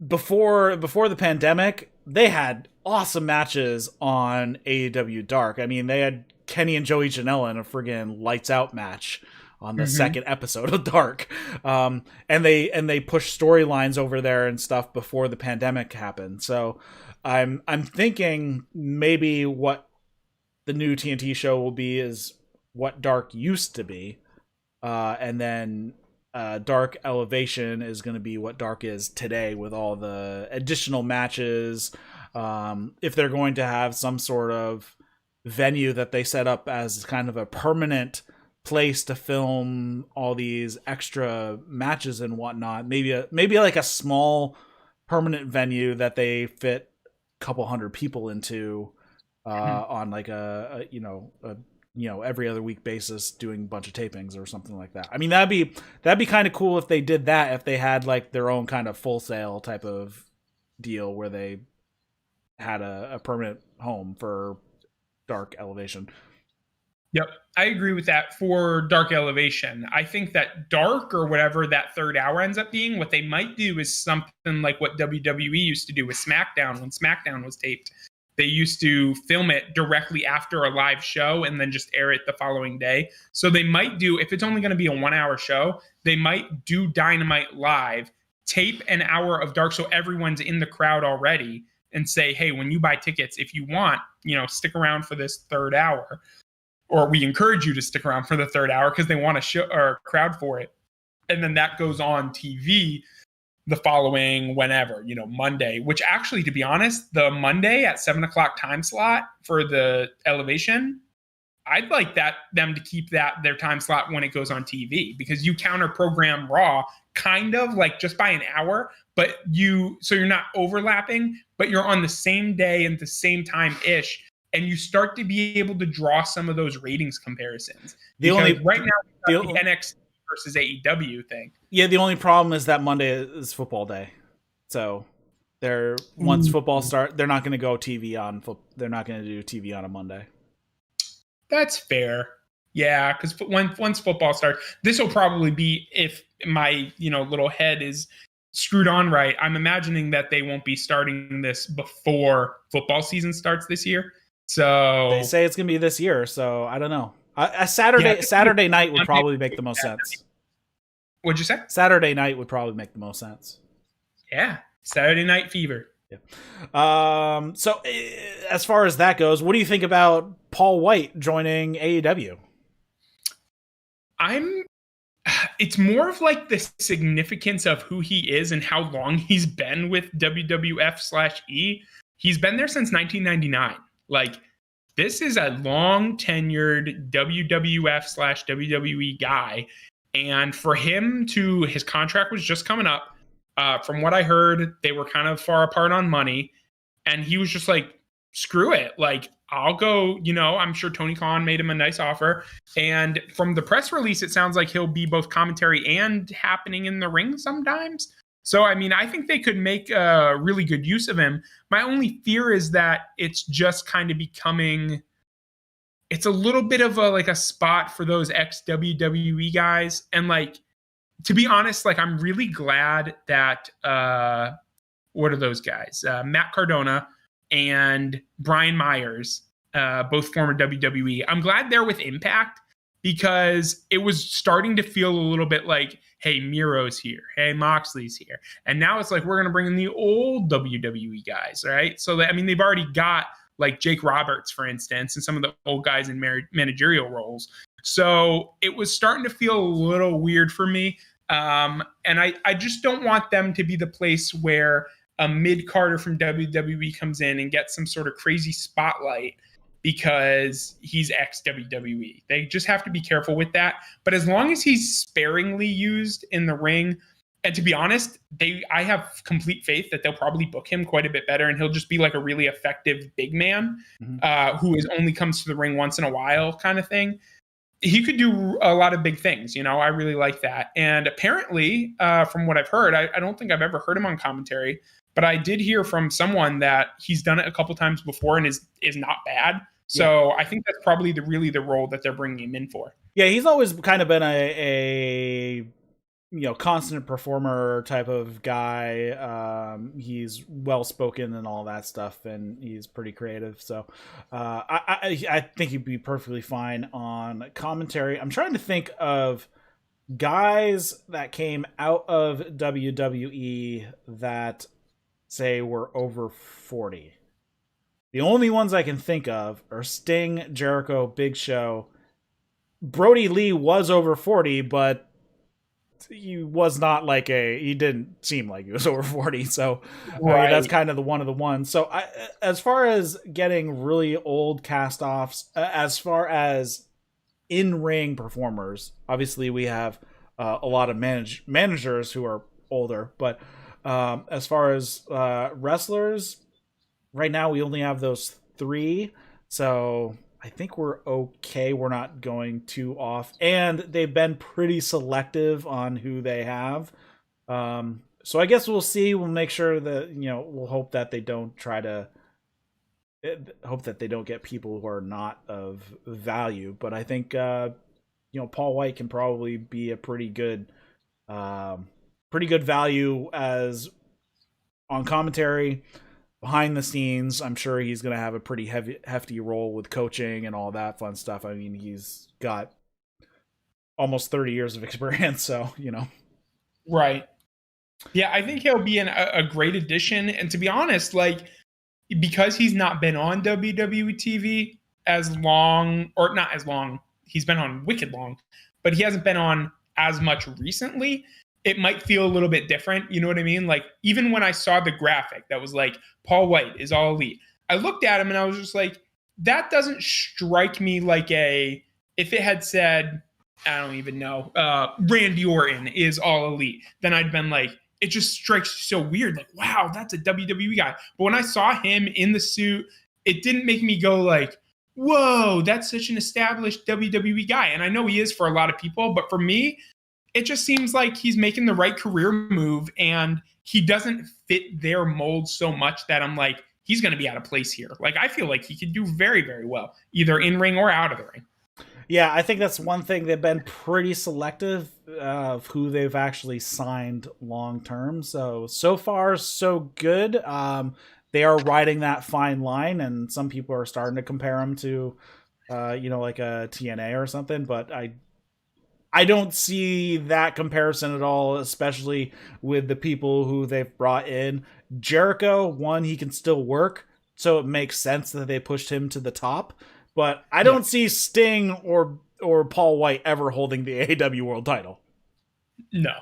[SPEAKER 2] before the pandemic, they had awesome matches on AEW Dark. I mean, they had Kenny and Joey Janela in a friggin' lights out match on the second episode of Dark. And they pushed storylines over there and stuff before the pandemic happened. So I'm thinking maybe what the new TNT show will be is what Dark used to be. And then Dark Elevation is going to be what Dark is today, with all the additional matches. If they're going to have some sort of venue that they set up as kind of a permanent place to film all these extra matches and whatnot. Maybe like a small permanent venue that they fit a couple hundred people into on like a every other week basis, doing a bunch of tapings or something like that. I mean, that'd be kind of cool if they did that, if they had like their own kind of Full Sail type of deal where they had a permanent home for Dark Elevation.
[SPEAKER 1] Yep, I agree with that for Dark Elevation. I think that Dark, or whatever that third hour ends up being, what they might do is something like what WWE used to do with SmackDown when SmackDown was taped. They used to film it directly after a live show and then just air it the following day. So they might do, if it's only going to be a 1 hour show, they might do Dynamite live, tape an hour of Dark so everyone's in the crowd already, and say, hey, when you buy tickets, if you want, stick around for this third hour. Or we encourage you to stick around for the third hour because they want a show or crowd for it. And then that goes on TV the following whenever, Monday, which actually, to be honest, the Monday at 7:00 time slot for the Elevation, I'd like them to keep their time slot when it goes on TV, because you counter program Raw kind of like just by an hour, but so you're not overlapping, but you're on the same day and the same time ish. And you start to be able to draw some of those ratings comparisons. Right now, the NXT versus AEW thing.
[SPEAKER 2] Yeah, the only problem is that Monday is football day, so once football starts, they're not going to go TV on. They're not going to do TV on a Monday.
[SPEAKER 1] That's fair. Yeah, because once football starts, this will probably be, if my little head is screwed on right, I'm imagining that they won't be starting this before football season starts this year. So
[SPEAKER 2] they say it's going to be this year, so I don't know. A Saturday night would probably make the most sense.
[SPEAKER 1] What'd you say?
[SPEAKER 2] Saturday night would probably make the most sense.
[SPEAKER 1] Yeah, Saturday Night Fever.
[SPEAKER 2] Yeah. So as far as that goes, what do you think about Paul White joining AEW?
[SPEAKER 1] It's more of like the significance of who he is and how long he's been with WWF/E. He's been there since 1999. Like, this is a long tenured WWF/WWE guy. And for him his contract was just coming up. From what I heard, they were kind of far apart on money. And he was just like, screw it. Like, I'll go, I'm sure Tony Khan made him a nice offer. And from the press release, it sounds like he'll be both commentary and happening in the ring sometimes. So, I mean, I think they could make a really good use of him. My only fear is that it's just kind of becoming, it's a little bit of a spot for those ex-WWE guys. And to be honest, I'm really glad that, what are those guys? Matt Cardona and Brian Myers, both former WWE. I'm glad they're with Impact, because it was starting to feel a little bit like, hey, Miro's here. Hey, Moxley's here. And now it's like, we're going to bring in the old WWE guys, right? So, they've already got Jake Roberts, for instance, and some of the old guys in managerial roles. So it was starting to feel a little weird for me. And I just don't want them to be the place where a mid-carder from WWE comes in and gets some sort of crazy spotlight because he's ex-WWE. They just have to be careful with that. But as long as he's sparingly used in the ring, and to be honest, I have complete faith that they'll probably book him quite a bit better, and he'll just be like a really effective big man who only comes to the ring once in a while kind of thing. He could do a lot of big things. I really like that. And apparently, from what I've heard, I don't think I've ever heard him on commentary, but I did hear from someone that he's done it a couple times before and is not bad. So I think that's probably the role that they're bringing him in for.
[SPEAKER 2] Yeah, he's always kind of been a constant performer type of guy. He's well spoken and all that stuff, and he's pretty creative. So I think he'd be perfectly fine on commentary. I'm trying to think of guys that came out of WWE that say were over 40. The only ones I can think of are Sting, Jericho, Big Show. Brody Lee was over 40, but he was not he didn't seem like he was over 40. So right. That's kind of one of the ones. So as far as getting really old cast offs, as far as in-ring performers. Obviously, we have a lot of managers who are older, but as far as wrestlers, right now we only have those 3, so I think we're okay. We're not going too off, and they've been pretty selective on who they have. So I guess we'll see. We'll make sure that we'll hope that they don't get people who are not of value. But I think Paul White can probably be a pretty good value as on commentary. Behind the scenes, I'm sure he's going to have a pretty hefty role with coaching and all that fun stuff. I mean, he's got almost 30 years of experience, so,
[SPEAKER 1] Right. Yeah, I think he'll be a great addition. And to be honest, like, because he's not been on WWE TV as long, or not as long, he's been on wicked long, but he hasn't been on as much recently. It might feel a little bit different. You know what I mean? Like, even when I saw the graphic that was like, Paul White is All Elite, I looked at him and I was just like, that doesn't strike me like if it had said, I don't even know, Randy Orton is All Elite, then I'd been like, it just strikes so weird. Like, wow, that's a WWE guy. But when I saw him in the suit, it didn't make me go like, whoa, that's such an established WWE guy. And I know he is for a lot of people, but for me, it just seems like he's making the right career move, and he doesn't fit their mold so much that I'm like, he's going to be out of place here. Like, I feel like he could do very, very well, either in ring or out of the ring.
[SPEAKER 2] Yeah, I think that's one thing. They've been pretty selective of who they've actually signed long term. So far, so good. They are riding that fine line, and some people are starting to compare him to, like a TNA or something. But I don't see that comparison at all, especially with the people who they've brought in. Jericho, one, he can still work, so it makes sense that they pushed him to the top. But I don't see Sting or Paul White ever holding the AEW World title.
[SPEAKER 1] No.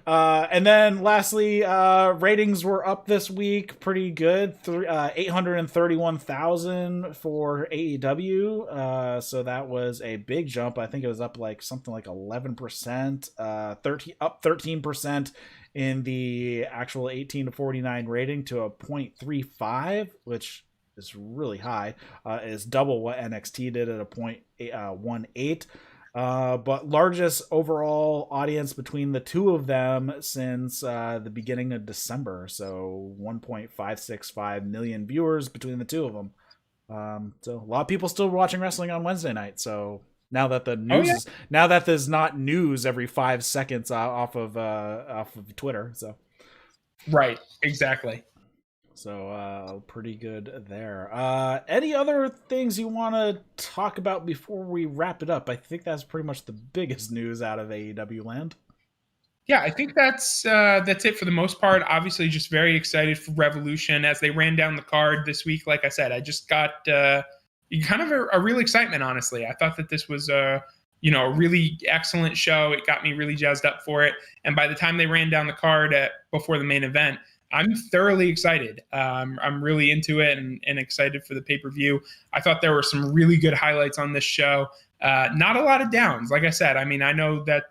[SPEAKER 2] And then lastly, ratings were up this week pretty good. 831,000 for AEW. So that was a big jump. I think it was up like something like 11%, up 13% in the actual 18 to 49 rating to a 0.35, which is really high. Is double what NXT did at a 0.18. But largest overall audience between the two of them since the beginning of December. So 1.565 million viewers between the two of them. So a lot of people still watching wrestling on Wednesday night. So now that the news now that there's not news every 5 seconds off of Twitter. So
[SPEAKER 1] right, exactly.
[SPEAKER 2] So pretty good there. Any other things you want to talk about before we wrap it up? I think that's pretty much the biggest news out of AEW land.
[SPEAKER 1] Yeah, I think that's it for the most part. Obviously, just very excited for Revolution as they ran down the card this week. Like I said, I just got kind of a real excitement, honestly. I thought that this was a really excellent show. It got me really jazzed up for it. And by the time they ran down the card before the main event, I'm thoroughly excited. I'm really into it and excited for the pay-per-view. I thought there were some really good highlights on this show. Not a lot of downs. Like I said, I mean, I know that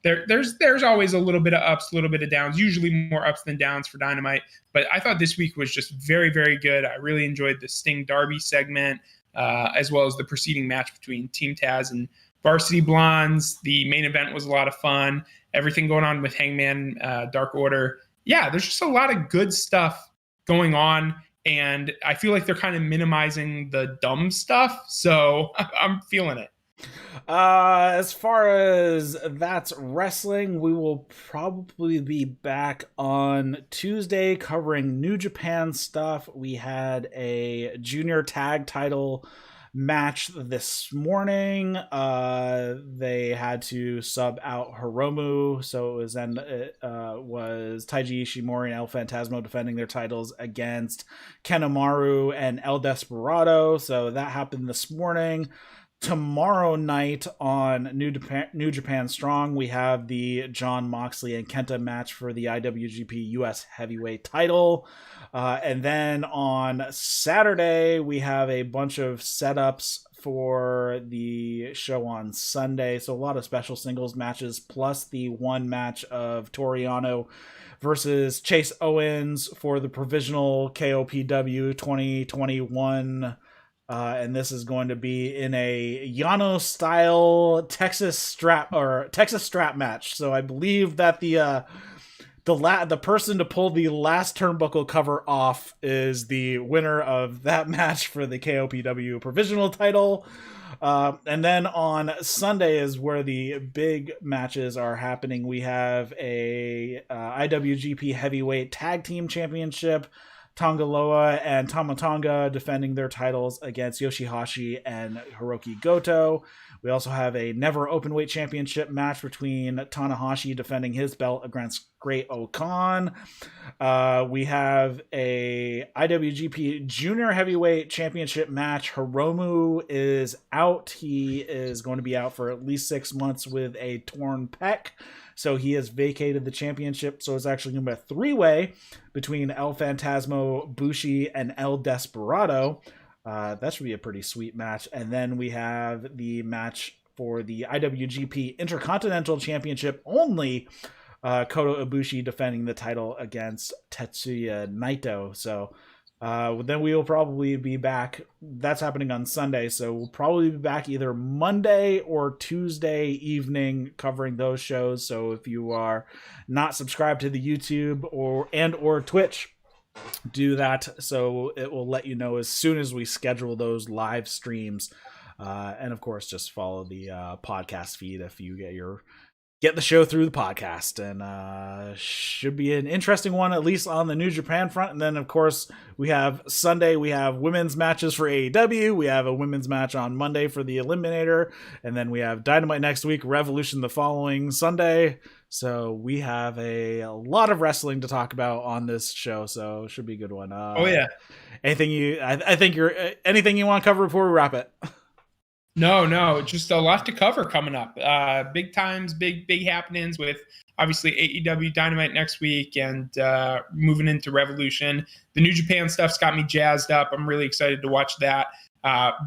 [SPEAKER 1] there's always a little bit of ups, a little bit of downs, usually more ups than downs for Dynamite. But I thought this week was just very, very good. I really enjoyed the Sting Darby segment, as well as the preceding match between Team Taz and Varsity Blondes. The main event was a lot of fun. Everything going on with Hangman, Dark Order. Yeah, there's just a lot of good stuff going on, and I feel like they're kind of minimizing the dumb stuff, so I'm feeling it.
[SPEAKER 2] As far as that's wrestling, we will probably be back on Tuesday covering New Japan stuff. We had a junior tag title match this morning. They had to sub out Hiromu, so it was Taiji Ishimori and El Phantasmo defending their titles against Kanemaru and El Desperado. So that happened this morning. Tomorrow night on New Japan Strong, we have the John Moxley and Kenta match for the IWGP US Heavyweight title. And then on Saturday, we have a bunch of setups for the show on Sunday. So a lot of special singles matches, plus the one match of Toriano versus Chase Owens for the provisional KOPW 2021. And this is going to be in a Yano style Texas strap match. So I believe that the person to pull the last turnbuckle cover off is the winner of that match for the KOPW provisional title. And then on Sunday is where the big matches are happening. We have a IWGP Heavyweight Tag Team Championship. Tongaloa and Tama Tonga defending their titles against Yoshihashi and Hiroki Goto. We also have a Never Openweight Championship match between Tanahashi defending his belt against Great Okan. We have a IWGP Junior Heavyweight Championship match. Hiromu is out. He is going to be out for at least 6 months with a torn pec. So he has vacated the championship. So it's actually going to be a three-way between El Phantasmo, Bushi, and El Desperado. That should be a pretty sweet match. And then we have the match for the IWGP Intercontinental Championship only. Kota Ibushi defending the title against Tetsuya Naito. So then we will probably be back. That's happening on Sunday, so we'll probably be back either Monday or Tuesday evening covering those shows. So if you are not subscribed to the YouTube or Twitch, do that, so it will let you know as soon as we schedule those live streams. And of course, just follow the podcast feed if you get the show through the podcast, and should be an interesting one, at least on the New Japan front. And then of course we have Sunday, we have women's matches for AEW, we have a women's match on Monday for the Eliminator, and then we have Dynamite next week, Revolution the following Sunday. So we have a lot of wrestling to talk about on this show, so it should be a good one. Anything you want to cover before we wrap it?
[SPEAKER 1] No, just a lot to cover coming up. Big times, big happenings with obviously AEW Dynamite next week, and moving into Revolution. The New Japan stuff's got me jazzed up. I'm really excited to watch that.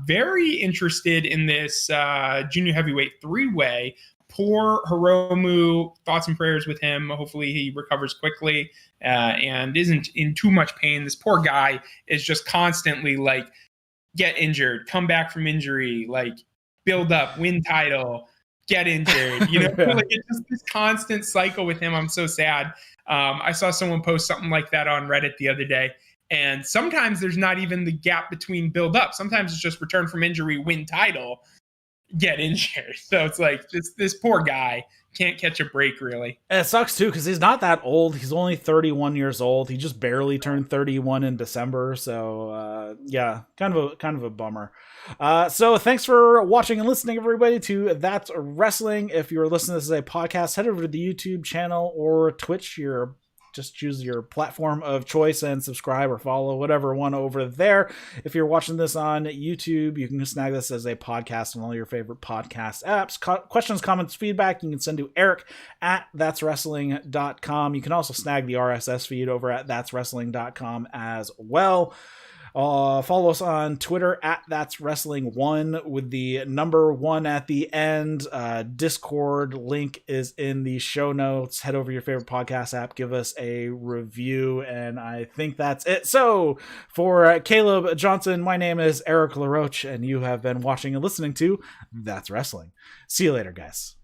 [SPEAKER 1] Very interested in this junior heavyweight three-way. Poor Hiromu, thoughts and prayers with him. Hopefully he recovers quickly and isn't in too much pain. This poor guy is just constantly like, get injured, come back from injury, like build up, win title, get injured. Like it's just this constant cycle with him. I'm so sad. I saw someone post something like that on Reddit the other day. And sometimes there's not even the gap between build up. Sometimes it's just return from injury, win title, get injured. So it's like this poor guy can't catch a break, really.
[SPEAKER 2] And it sucks too, because he's not that old. He's only 31 years old. He just barely turned 31 in December. So yeah, kind of a bummer. So thanks for watching and listening, everybody, to That's Wrestling. If you're listening to this as a podcast, head over to the YouTube channel or Twitch. Just choose your platform of choice and subscribe or follow whatever one over there. If you're watching this on YouTube, you can snag this as a podcast on all your favorite podcast apps. Questions, comments, feedback, you can send to Eric at that'swrestling.com. You can also snag the RSS feed over at that'swrestling.com as well. Follow us on Twitter at That's Wrestling 1 with the number 1 at the end. Discord link is in the show notes. Head over to your favorite podcast app, give us a review, and I think that's it. So for Caleb Johnson, my name is Eric LaRoche, and you have been watching and listening to That's Wrestling. See you later, guys.